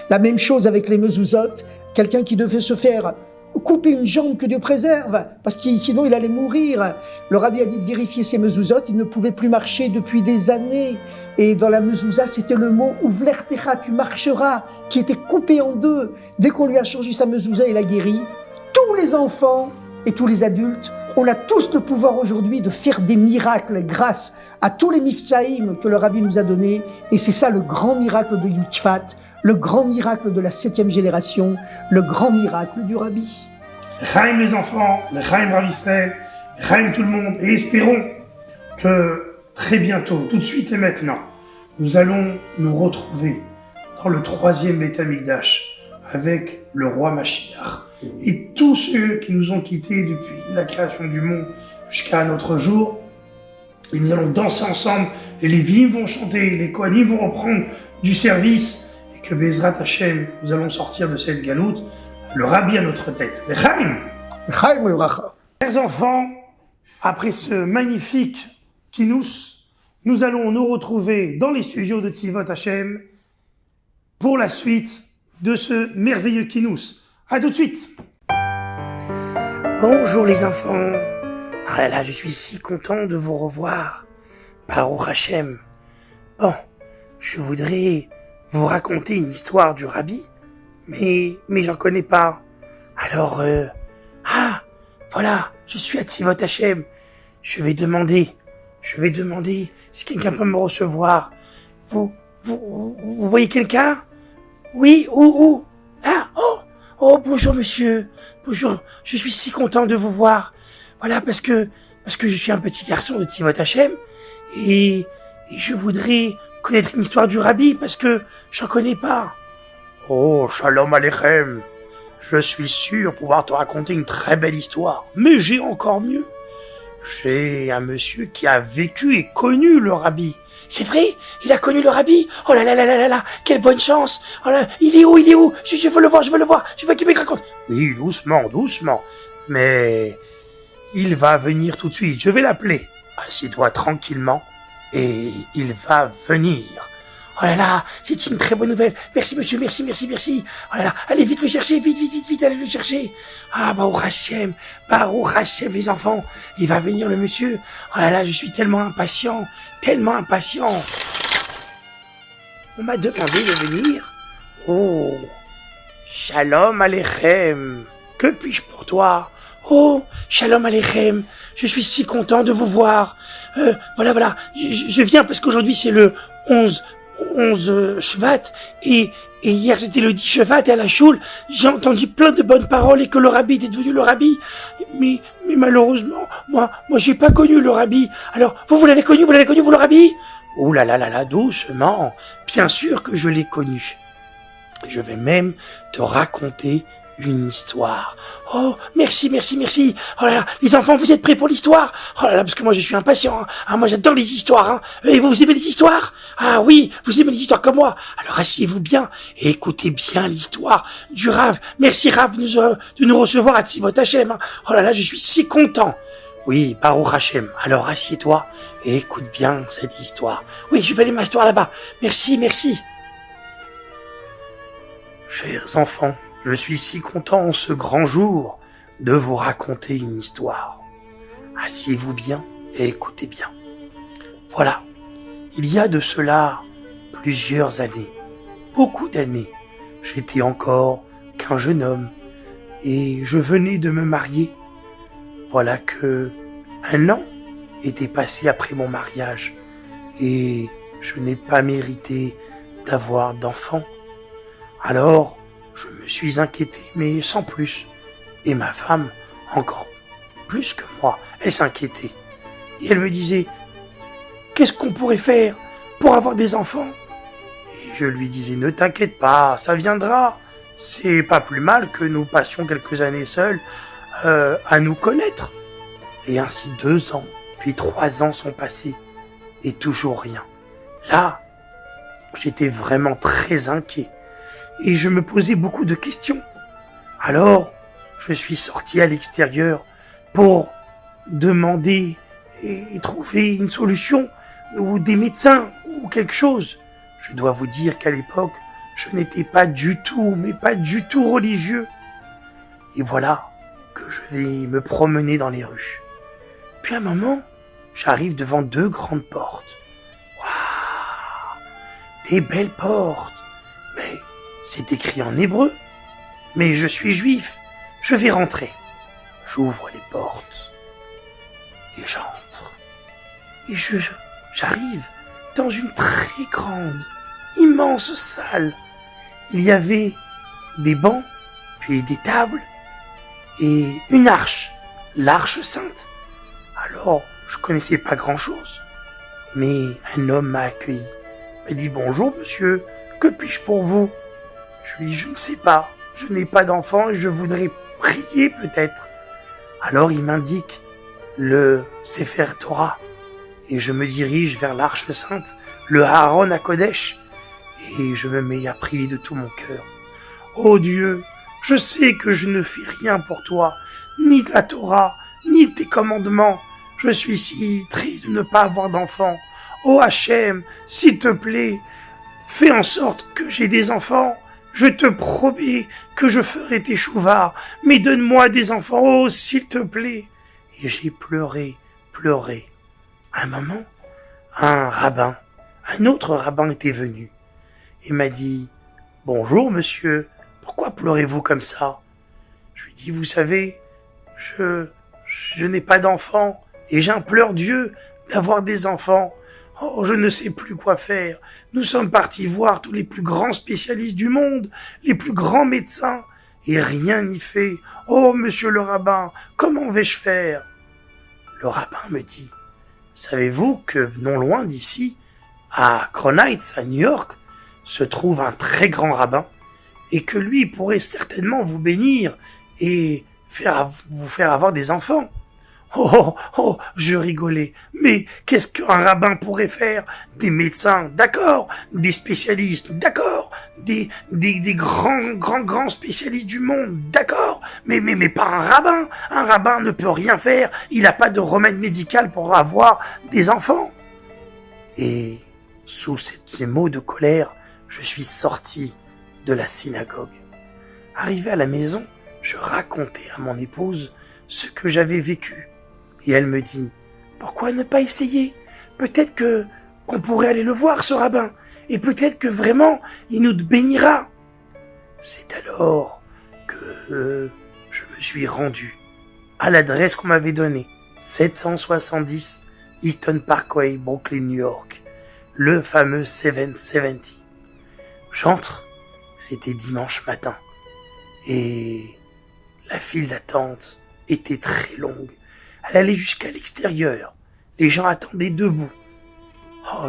La même chose avec les mezuzot. Quelqu'un qui devait se faire couper une jambe, que Dieu préserve, parce que sinon il allait mourir. Le rabbi a dit de vérifier ses mezuzot. Il ne pouvait plus marcher depuis des années. Et dans la mezouza, c'était le mot « Ouvlertecha », tu marcheras, qui était coupé en deux. Dès qu'on lui a changé sa mezouza, il a guéri. Tous les enfants et tous les adultes, on a tous le pouvoir aujourd'hui de faire des miracles grâce à tous les mifsaïm que le rabbi nous a donnés. Et c'est ça le grand miracle de Yud Shvat, le grand miracle de la 7e génération, le grand miracle du rabbi.
Chaim les enfants, le Chaim Rav Israël, Chaim tout le monde. Et espérons que très bientôt, tout de suite et maintenant, nous allons nous retrouver dans le 3e Beth Amikdash avec le roi Mashiach. Et tous ceux qui nous ont quittés depuis la création du monde jusqu'à notre jour, et nous allons danser ensemble, les Lévim vont chanter, les Kohanim vont reprendre du service, et que Bezrat Hashem, nous allons sortir de cette galoute, le rabbi à notre tête. L'Echaim!
L'Echaim l'Uracha.
Chers enfants, après ce magnifique Kinous, nous allons nous retrouver dans les studios de Tzivot Hashem pour la suite de ce merveilleux Kinous. À tout de suite. Bonjour les enfants. Ah là là, je suis si content de vous revoir. Baruch Hashem. Bon, je voudrais vous raconter une histoire du rabbi, mais j'en connais pas. Alors, voilà, je suis à Tzivot Hashem. Je vais demander si quelqu'un peut me recevoir. Vous voyez quelqu'un? Oui, où? Ah, oh, bonjour monsieur. Bonjour, je suis si content de vous voir. Voilà, parce que je suis un petit garçon de Tzivot Hashem et je voudrais connaître une histoire du rabbi parce que j'en connais pas. Oh, shalom aleichem. Je suis sûr pouvoir te raconter une très belle histoire, mais j'ai encore mieux. J'ai un monsieur qui a vécu et connu le rabbi. C'est vrai, il a connu le rabbi. Oh là là là là là là, quelle bonne chance. Oh là, il est où? Je veux le voir, je veux qu'il me raconte. Oui, doucement, doucement. Mais il va venir tout de suite, je vais l'appeler. Assieds-toi tranquillement et il va venir. Oh là là, c'est une très bonne nouvelle. Merci monsieur, merci. Oh là là, allez vite le chercher, vite, allez le chercher. Ah, Baruch Hashem, les enfants. Il va venir le monsieur. Oh là là, je suis tellement impatient. On m'a demandé de venir. Oh, Shalom Aleichem. Que puis-je pour toi? Oh, Shalom Aleichem. Je suis si content de vous voir. Voilà. Je viens parce qu'aujourd'hui c'est le 11 Shvat et hier c'était le 10 Shvat et à la choule j'ai entendu plein de bonnes paroles et que le rabbi était devenu le rabbi. Mais malheureusement, moi j'ai pas connu le rabbi. Alors, vous l'avez connu, vous le rabbi? Oh là là, doucement. Bien sûr que je l'ai connu. Je vais même te raconter une histoire. Oh, merci. Oh là là, les enfants, vous êtes prêts pour l'histoire? Oh là là, parce que moi je suis impatient. Moi j'adore les histoires. Et vous aimez les histoires? Ah oui, vous aimez les histoires comme moi. Alors asseyez-vous bien et écoutez bien l'histoire du Rav. Merci Rav de nous recevoir à Tzivot Hashem. Oh là là, je suis si content. Oui, Baruch Hashem. Alors assieds-toi et écoute bien cette histoire. Oui, je vais aller m'asseoir là-bas. Merci. Chers enfants, je suis si content en ce grand jour de vous raconter une histoire. Asseyez-vous bien et écoutez bien. Voilà, il y a de cela plusieurs années, beaucoup d'années, j'étais encore qu'un jeune homme et je venais de me marier. Voilà que 1 an était passé après mon mariage et je n'ai pas mérité d'avoir d'enfant. Alors, je me suis inquiété, mais sans plus. Et ma femme, encore plus que moi, elle s'inquiétait. Et elle me disait, qu'est-ce qu'on pourrait faire pour avoir des enfants? Et je lui disais, ne t'inquiète pas, ça viendra. C'est pas plus mal que nous passions quelques années seuls à nous connaître. Et ainsi 2 ans, puis 3 ans sont passés, et toujours rien. Là, j'étais vraiment très inquiet. Et je me posais beaucoup de questions. Alors, je suis sorti à l'extérieur pour demander et trouver une solution, ou des médecins, ou quelque chose. Je dois vous dire qu'à l'époque, je n'étais pas du tout religieux. Et voilà que je vais me promener dans les rues. Puis à un moment, j'arrive devant 2 grandes portes. Waouh! Des belles portes! Mais c'est écrit en hébreu. Mais je suis juif. Je vais rentrer. J'ouvre les portes. Et j'entre. Et j'arrive dans une très grande, immense salle. Il y avait des bancs, puis des tables, et une arche. L'arche sainte. Alors, je connaissais pas grand-chose. Mais un homme m'a accueilli. M'a dit, bonjour monsieur, que puis-je pour vous? Je lui dis, je ne sais pas, je n'ai pas d'enfant et je voudrais prier peut-être. Alors il m'indique le Sefer Torah et je me dirige vers l'Arche Sainte, le Aaron à Kodesh, et je me mets à prier de tout mon cœur. Oh Dieu, je sais que je ne fais rien pour toi, ni de la Torah, ni de tes commandements. Je suis si triste de ne pas avoir d'enfant. Oh Hachem, s'il te plaît, fais en sorte que j'ai des enfants. Je te promets que je ferai tes chouvards, mais donne-moi des enfants, oh, s'il te plaît. Et j'ai pleuré. À un moment, un autre rabbin était venu et m'a dit, bonjour monsieur, pourquoi pleurez-vous comme ça? Je lui dis, vous savez, je n'ai pas d'enfants et j'implore Dieu d'avoir des enfants. Oh, je ne sais plus quoi faire. Nous sommes partis voir tous les plus grands spécialistes du monde, les plus grands médecins, et rien n'y fait. Oh, monsieur le rabbin, comment vais-je faire? Le rabbin me dit, savez-vous que non loin d'ici, à Crown Heights, à New York, se trouve un très grand rabbin, et que lui pourrait certainement vous bénir et vous faire avoir des enfants. Je rigolais. Mais qu'est-ce qu'un rabbin pourrait faire? Des médecins, d'accord. Des spécialistes, d'accord. Des grands spécialistes du monde, d'accord. Mais pas un rabbin. Un rabbin ne peut rien faire. Il n'a pas de remède médical pour avoir des enfants. Et sous ces mots de colère, je suis sorti de la synagogue. Arrivé à la maison, je racontais à mon épouse ce que j'avais vécu. Et elle me dit, pourquoi ne pas essayer? Peut-être qu'on pourrait aller le voir, ce rabbin, et peut-être que vraiment, il nous bénira. C'est alors que je me suis rendu à l'adresse qu'on m'avait donnée, 770 Easton Parkway, Brooklyn, New York, le fameux 770. J'entre, c'était dimanche matin, et la file d'attente était très longue. Elle allait jusqu'à l'extérieur. Les gens attendaient debout.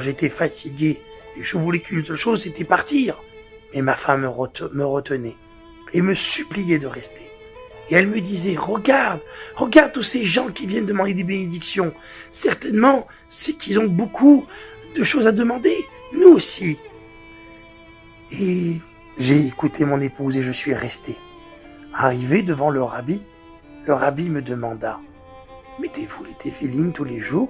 J'étais fatigué et je voulais qu'une seule chose, c'était partir. Mais ma femme me retenait et me suppliait de rester. Et elle me disait, regarde tous ces gens qui viennent demander des bénédictions. Certainement, c'est qu'ils ont beaucoup de choses à demander. Nous aussi. Et j'ai écouté mon épouse et je suis resté. Arrivé devant le rabbi me demanda, mettez-vous les téphilines tous les jours?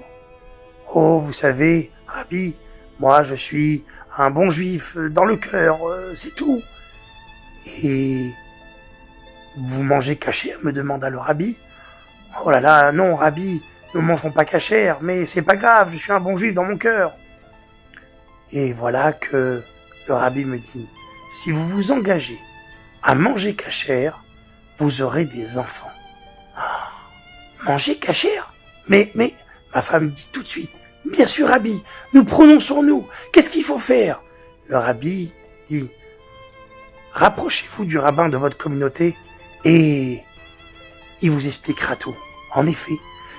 Vous savez, rabbi, moi je suis un bon juif dans le cœur, c'est tout. Et vous mangez kasher, me demanda le rabbi. Oh là là, non rabbi, nous ne mangerons pas kasher, mais c'est pas grave, je suis un bon juif dans mon cœur. Et voilà que le rabbi me dit, si vous vous engagez à manger kasher, vous aurez des enfants. Manger kasher? Mais, ma femme dit tout de suite, bien sûr, rabbi, nous prononçons-nous, qu'est-ce qu'il faut faire? Le rabbi dit, rapprochez-vous du rabbin de votre communauté et il vous expliquera tout. En effet,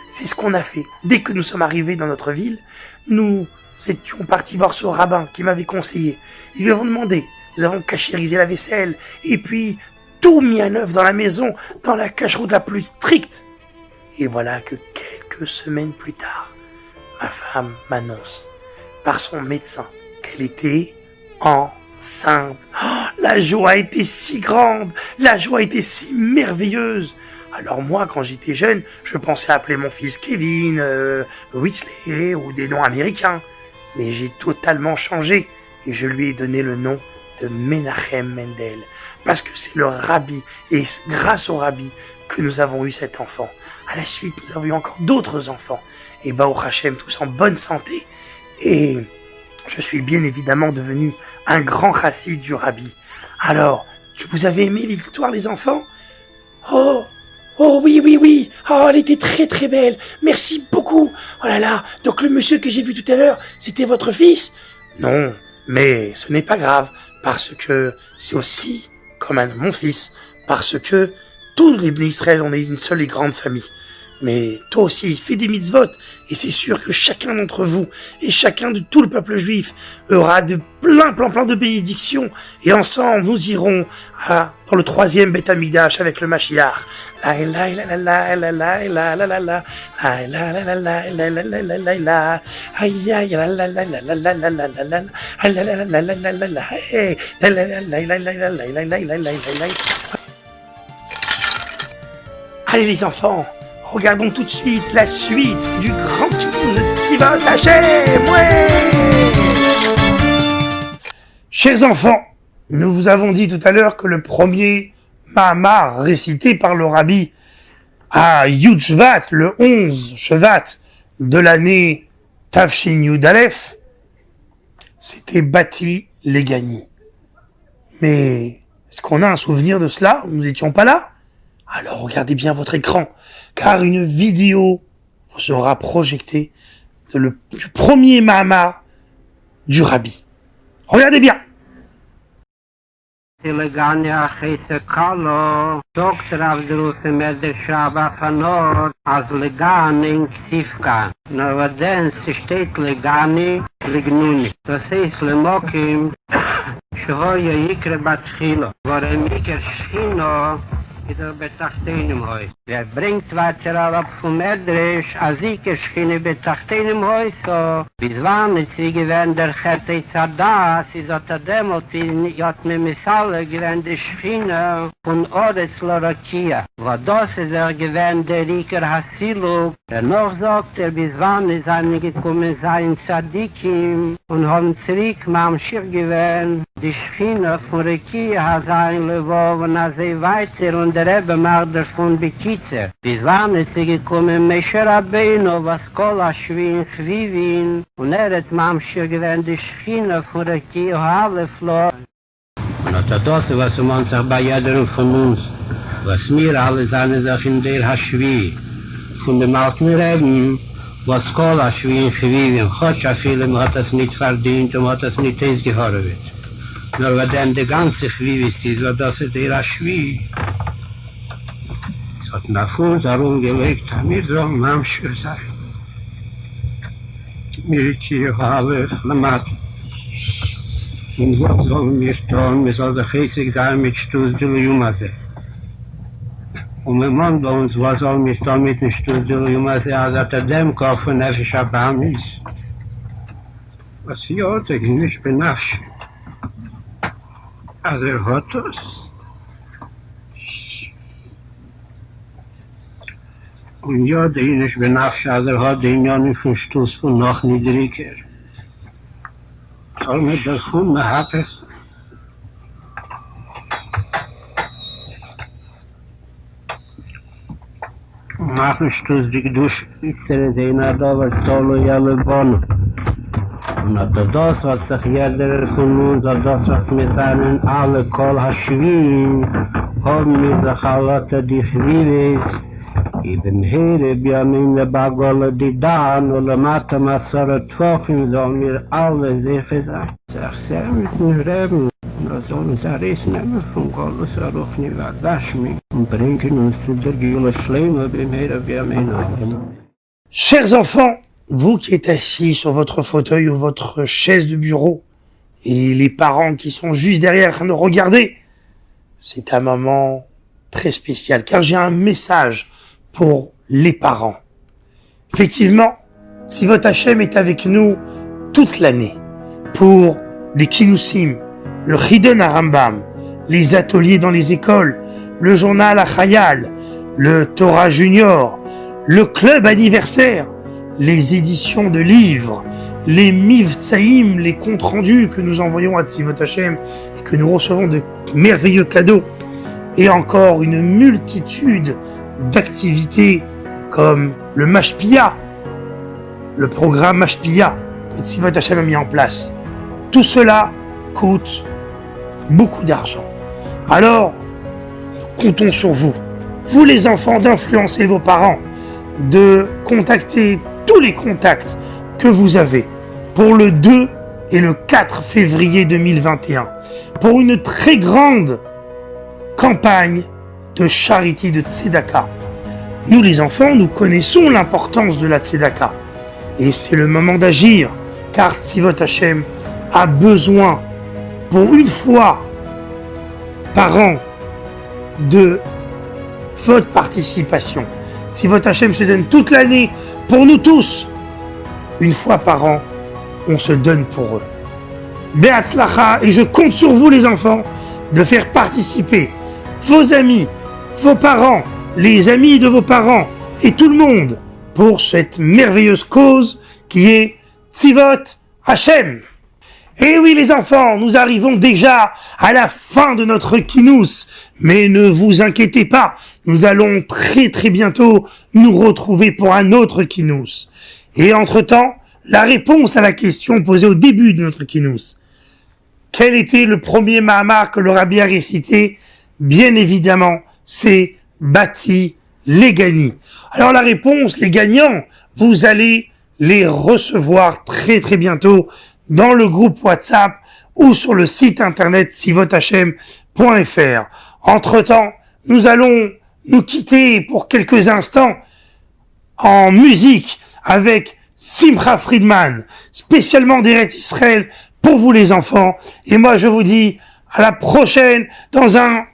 c'est ce qu'on a fait. Dès que nous sommes arrivés dans notre ville, nous étions partis voir ce rabbin qui m'avait conseillé. Ils lui avons demandé, nous avons cachérisé la vaisselle et puis tout mis à neuf dans la maison, dans la cacheroute la plus stricte. Et voilà que quelques semaines plus tard, ma femme m'annonce, par son médecin, qu'elle était enceinte. La joie était si grande, la joie était si merveilleuse. Alors moi, quand j'étais jeune, je pensais appeler mon fils Kevin, Weasley ou des noms américains. Mais j'ai totalement changé et je lui ai donné le nom de Menachem Mendel. Parce que c'est le rabbi et grâce au rabbi que nous avons eu cet enfant. À la suite, nous avons eu encore d'autres enfants. Et Baruch Hashem, tous en bonne santé. Et je suis bien évidemment devenu un grand chassid du rabbi. Alors, vous avez aimé l'histoire, les enfants? Oh oui. Elle était très très belle. Merci beaucoup. Oh là là. Donc le monsieur que j'ai vu tout à l'heure, c'était votre fils? Non, mais ce n'est pas grave. Parce que c'est aussi comme mon fils. Parce que tous les Bnei Israël, on est une seule et grande famille. Mais toi aussi, fais des mitzvot, et c'est sûr que chacun d'entre vous, et chacun de tout le peuple juif, aura de plein de bénédictions, et ensemble, nous irons dans le 3e Beth Amikdash avec le Mashiach. Allez les enfants, regardons tout de suite la suite du grand Kiddush Tzivot Hashem. Chers enfants, nous vous avons dit tout à l'heure que le premier Mahamar récité par le rabbi à Yud Shvat, le 11 Shvat de l'année Tafshin Yud Aleph, c'était Bati Legani. Mais est-ce qu'on a un souvenir de cela? Nous n'étions pas là? Alors regardez bien votre écran, car une vidéo sera projetée du premier Mahamar du Rabbi. Regardez bien.
Legani achese kalo, Dr. Avdrus Meder Shaba Fanor, az Legani in Ksivka. Navaden se steht Legani Lignuni. Das heißt Lemokim, Shvoya Yikre Batchilo. Vorem Iker Shchino, wieder betachtein im Haus. Wer bringt weiter ab vom Erdrisch, als ich erschien betachtein im Haus, so. Bis wann ist sie gewähnt der Cherte Zadas, ist hat er demot, hat mir Missale gewähnt der Schiene von Orez Lorakia. Wo das ist gewähnt der Riker Hasiluk. Noch sagt bis wann ist gekommen sein Tzadikim und haben zurück Mamschir gewähnt. Die Schiene von Rekia hat sein Levov und als sie weiter und der Rebbe macht das von Bekitzer. Bis wann ist sie gekommen Mesher Rabbeinu, was Kola Schwin, Chvivin und hat Mamschir gewähnt die Schiene von Rekia alle Flor. Und hat das, was man sagt bei jedem von uns, was mir alle seine Sachen in der Haschwi, von dem alten Reben, was Kola Schwin, Chvivin, Chotscha Film hat das nicht verdient und hat das nicht ausgehört. Nur wenn dann die ganze Chvivis ist, war das der Schwie. Es hat nach uns herumgelegt, damit so ein Mamschür sein. Mir ist hier alle Flammat. Und was sollen wir tun? Wir sollen doch heißig sein mit Stuss de Jumase. Und mein Mann bei uns, was sollen wir tun mit dem Stuss de Jumase? Also hat dem Kopf von Nefesh Abamis. Was hier hat, ich nicht benafschen. Also hat das. Und ja, der ist benafscht, also hat den ja nicht von Stoß von noch niedriger. Soll mir das Hunde haben? Nach dem Stoß die Dusche, ich sehe den Adover, Solo, Jalle, Bonn. Und das, was sich jeder von uns, das, was wir sagen, alle Kol Haschwin, haben wir sich alle die Chvivis, eben Heere, Biamin, der Bagole, die Dan, und der Mata, Masara, Twochen, sollen wir alle sicher sein. Sag, sehr mit den Reben, und sollen uns Aris nehmen von Golus, Aruchni, Vadashmi, und bringen uns zu der Gile Schleime, beim Heere, Biamin.
Chers enfants, vous qui êtes assis sur votre fauteuil ou votre chaise de bureau, et les parents qui sont juste derrière en train de regarder, c'est un moment très spécial, car j'ai un message pour les parents. Effectivement, Tzivot Hashem est avec nous toute l'année, pour les Kinousim, le Chidon Rambam, les ateliers dans les écoles, le journal Achayal, le Torah Junior, le club anniversaire, les éditions de livres, les Mivtsaïm, les comptes rendus que nous envoyons à Tzivot Hashem et que nous recevons de merveilleux cadeaux, et encore une multitude d'activités comme le Mashpia, le programme Mashpia que Tzivot Hashem a mis en place. Tout cela coûte beaucoup d'argent. Alors, nous comptons sur vous, vous les enfants, d'influencer vos parents, de contacter tous les contacts que vous avez pour le 2 et le 4 février 2021 pour une très grande campagne de charité de Tzedaka. Nous les enfants, nous connaissons l'importance de la Tzedaka et c'est le moment d'agir car Tzivot Hashem a besoin pour une fois par an de votre participation. Tzivot Hashem se donne toute l'année pour nous tous. Une fois par an, on se donne pour eux. Be'atzlacha, et je compte sur vous les enfants, de faire participer vos amis, vos parents, les amis de vos parents et tout le monde pour cette merveilleuse cause qui est Tzivot Hashem. Et oui les enfants, nous arrivons déjà à la fin de notre kinous, mais ne vous inquiétez pas, nous allons très très bientôt nous retrouver pour un autre kinous. Et entre-temps, la réponse à la question posée au début de notre kinous. Quel était le premier mahamar que le rabbi a récité? Bien évidemment, c'est Bati Legani. Alors la réponse, les gagnants, vous allez les recevoir très très bientôt dans le groupe WhatsApp ou sur le site internet tzivothashem.fr. Entre-temps, nous allons nous quitter pour quelques instants en musique avec Simcha Friedman, spécialement d'Eretz Israël pour vous les enfants. Et moi je vous dis à la prochaine dans un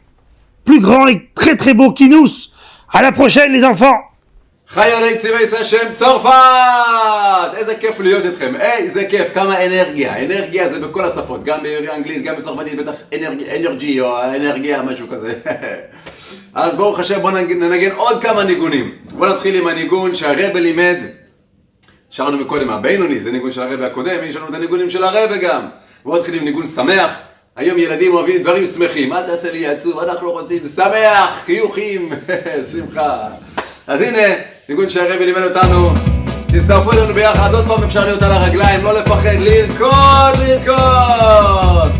plus grand et très très beau Kinous. À la prochaine les enfants.
חיילי צבאי השם צרפת! איזה כיף להיות איתכם, איזה כיף, כמה אנרגיה, אנרגיה זה בכל השפות, גם באנגלית, גם בצרפתית, בטח אנרגי או אנרגיה, משהו כזה. אז ברוך השם בואו ננגן עוד כמה ניגונים. בואו נתחיל עם הניגון שהרבא לימד, שרנו מקודם הבינוני, זה ניגון של הרבא הקודם, יש לנו את הניגונים של הרבא גם. בואו נתחיל עם ניגון שמח, היום ילדים אוהבים דברים שמחים, אל תעשה לי עצוב, אנחנו רוצים שמח, חיוכים, שמחה. אז הנה, ניגון שהרבא לימד אותנו, תצטרפו אלינו ביחד, עוד פעם אפשר להיות על הרגליים, לא לפחד, לרקוד, לרקוד!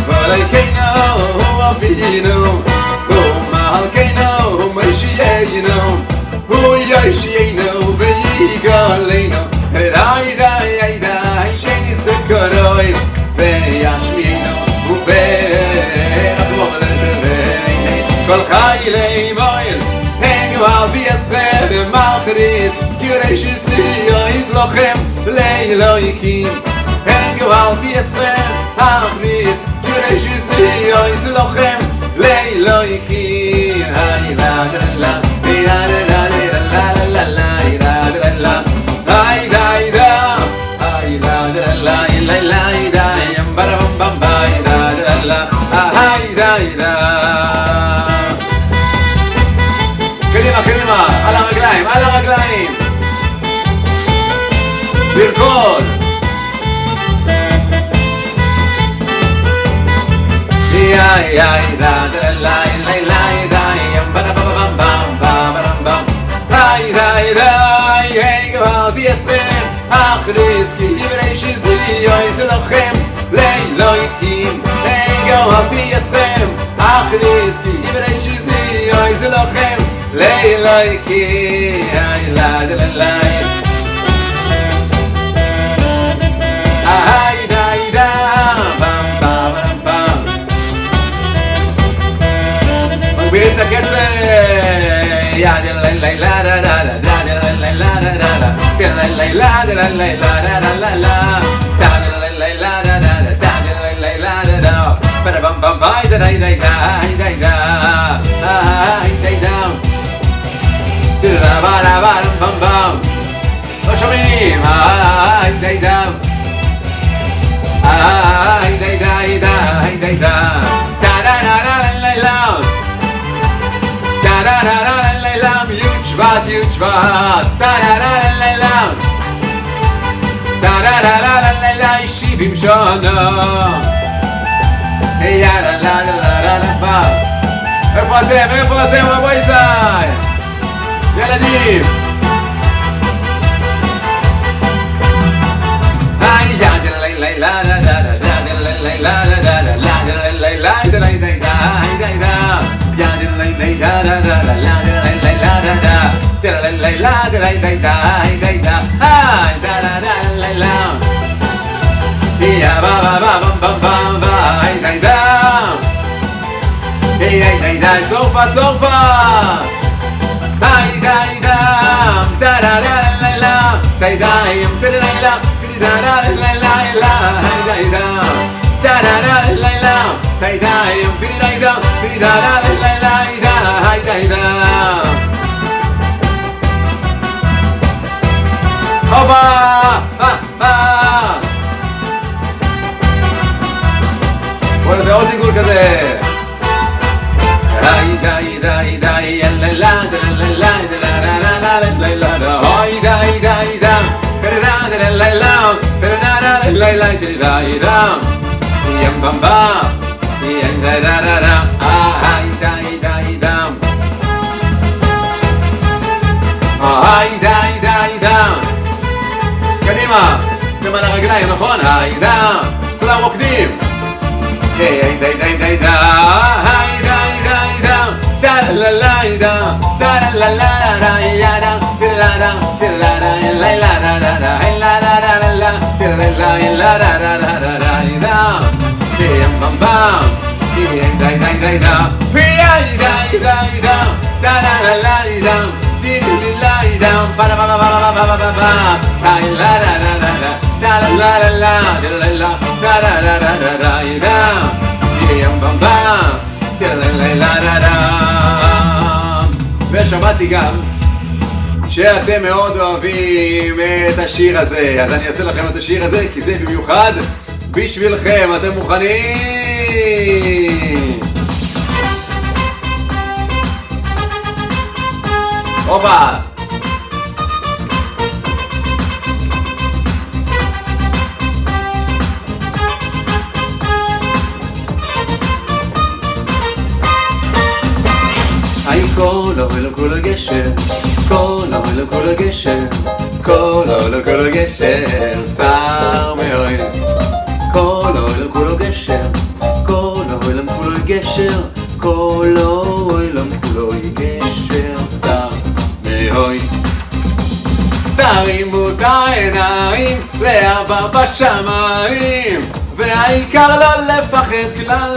מלכנו, הוא אבינו, הוא מלכנו, הוא משיענו, הוא ישיינו ויגאלנו, די די די שנזכרוי, וישמיענו, וברחמו לבני, כל חיילי מויל, על תייסכם במלכרית, קרשס תהיויס לכם לאלוהיקים. על תייסכם במלכרית, קרשס תהיויס לכם לאלוהיקים. היי לה לה לה, היי לה לה לה לה לה לה, היי לה לה לה, היי לה לה, היי לה לה, היי לה לה, היי לה, ים ברם בם בם, היי לה לה, היי לה לה. קדימה, קדימה, על הרגליים, על הרגליים. לרקוד. יאי יאי דה דה לי לי לי די ים בדה בם בם בם בם בם היי די די היי גבלתי אסכם אחריז כי יברי שזדי יויס לכם לאלוהיקים היי גבלתי אסכם אחריז כי יברי שזדי יויס לכם לאלוהיקים היי לה דה לה לה היי די דה בם בם בם מגבירים את הקצב יאדי לילה לה לה לה לה יאדי לילה לה לה לה תילה לילה לה לה לה לה לה לה תילה לילה לה לה לה תילה לילה לה לה בדה בם בם ביי דה די די די די די די די תילה בדה בדה בם בם לא שומעים די די די די די די די די די תילה לילה לילה Ta-da-da-da-da-da-da, Yud Shvat, Yud Shvat, ta-da-da-da-da-da, ta-da-da-da-da-da-da, 70 שנה. יאללה-לה-לה-לה-לה-לה. איפה אתם? איפה אתם, רבוי זי? ילדים. צרפת, צרפת! היי די דם, דה דה דה לילה, די די דה לילה, דה דה לילה, היי די דם, דה דה דה לילה, די די דה דה לילה, היי די דם. הופה! בואו נעשה עוד ניגון כזה. היי די די די לה לה היי די די דה ים בם בם ים דה דה דה דה היי די די דם היי די די דם קדימה, אתם על הרגליים, נכון? היי דם כולם רוקדים היי די די די דה היי די די דם da la la da da la la la ya da la la la la la la la la la la la la la da bam bam bam dai dai dai da dai dai dai da da la la la da di di la da ba ba ba ba ba ba ba dai la la la la da la la la la la la da la la la la da bam bam bam la la ושמעתי גם שאתם מאוד אוהבים את השיר הזה, אז אני אעשה לכם את השיר הזה כי זה במיוחד בשבילכם. אתם מוכנים? הופה! כל העולם כולו גשר, כל העולם כולו גשר, כל העולם כולו גשר, צר מאוד. כל העולם כולו גשר, כל העולם כולו גשר, כל העולם כולו גשר, צר מאוד. תרימו את העיניים לאבא בשמיים, והעיקר לא לפחד כלל,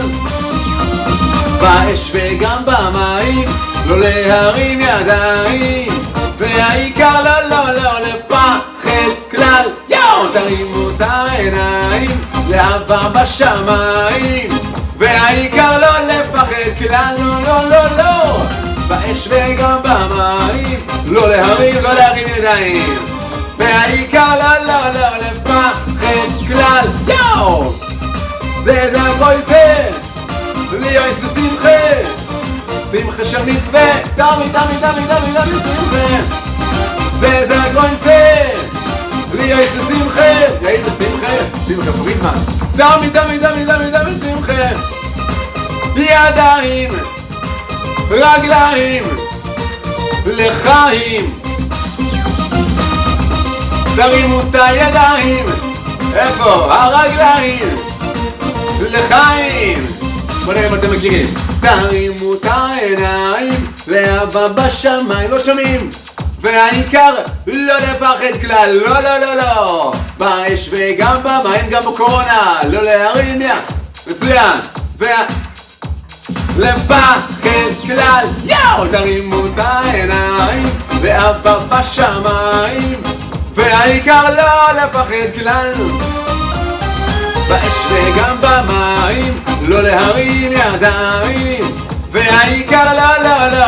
באש וגם במים לא להרים ידיים, והעיקר לא לפחד כלל. יאו! תרימו את העיניים לאבא בשמיים, והעיקר לא לפחד כלל. לא באש וגם במים לא להרים ידיים, והעיקר לא לפחד כלל. יאו! זה בויסר ליועץ בשמחה, שמחה של מצווה, תמיד שמחה. זה הגרוינסר ליועץ בשמחה, ליועץ בשמחה, שמחה פרידמן, תמיד שמחה. ידיים, רגליים, לחיים. תרימו את הידיים, איפה? הרגליים, לחיים. בוא נראה אם אתם מכירים. תרימו את העיניים לאבא בשמיים, לא שומעים, והעיקר לא לפחד כלל. לא באש וגם במים, גם בקורונה לא להרים יד, מצוין, לפחד כלל. יאו! תרימו את העיניים לאבא בשמיים, והעיקר לא לפחד כלל, באש וגם במים לא להרים ידיים, והעיקר לא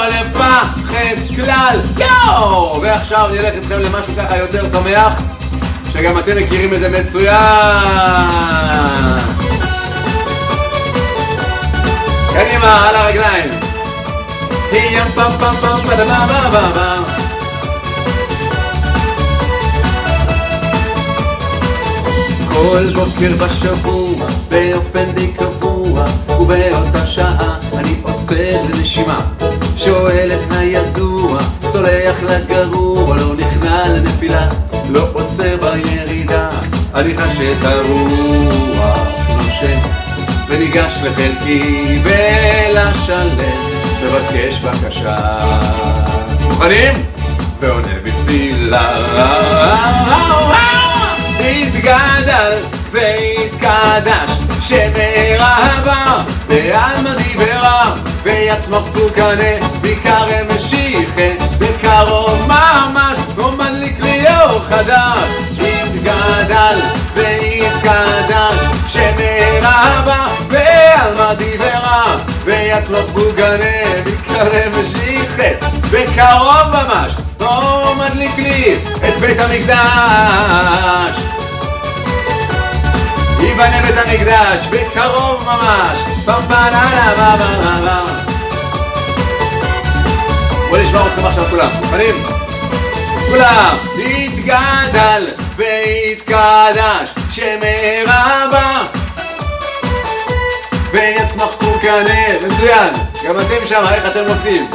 לפחד כלל. יאו! ועכשיו נלך איתכם למשהו ככה יותר שמח, שגם אתם מכירים את זה מצוין. קדימה, על הרגליים. ים פם פם פם פם פם פם פם. כל בוקר בשבוע, באופן די קבוע, ובאותה שעה אני עוצר לנשימה, שואל את הידוע, סולח לגרוע, לא נכנע לנפילה, לא עוצר בירידה, אני חש את הרוח נושם, וניגש לחלקי ולשלם, מבקש בקשה. מוכנים? ועונה בתפילה. התגדל והתקדש שמרהבה בעלמא דיברה, ויצמח פורקנה ויקרא משיחה, בקרוב ממש הוא מדליק לי אור חדש. התגדל והתקדש שמרהבה בעלמא דיברה, ויצמח פורקנה ויקרא משיחה, בקרוב ממש הוא מדליק לי את בית המקדש. ייבנה בית המקדש בקרוב ממש. בוא נשמע אתכם עכשיו כולם, מוכנים? כולם. התגדל והתקדש שמרבה, ויצמח פורקנה. מצוין, גם אתם שם, איך אתם נופלים?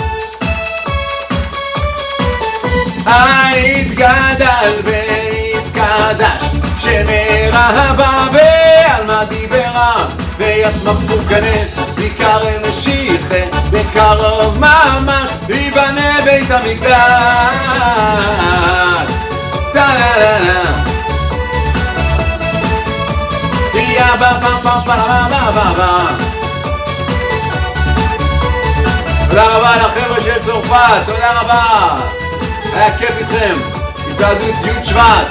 התגדל והתקדש שמרבה בעלמא דיברה, ויצמח פורקנה ויקרא משיחה, בקרוב ממש ייבנה בית המקדש. טה-לה-לה-לה יא-בה-בה-בה-בה-בה-בה. תודה רבה לחבר'ה של צרפת, תודה רבה, היה כיף איתכם. התוועדות י' שבט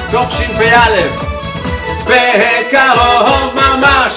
תשפ"א בקרוב ממש.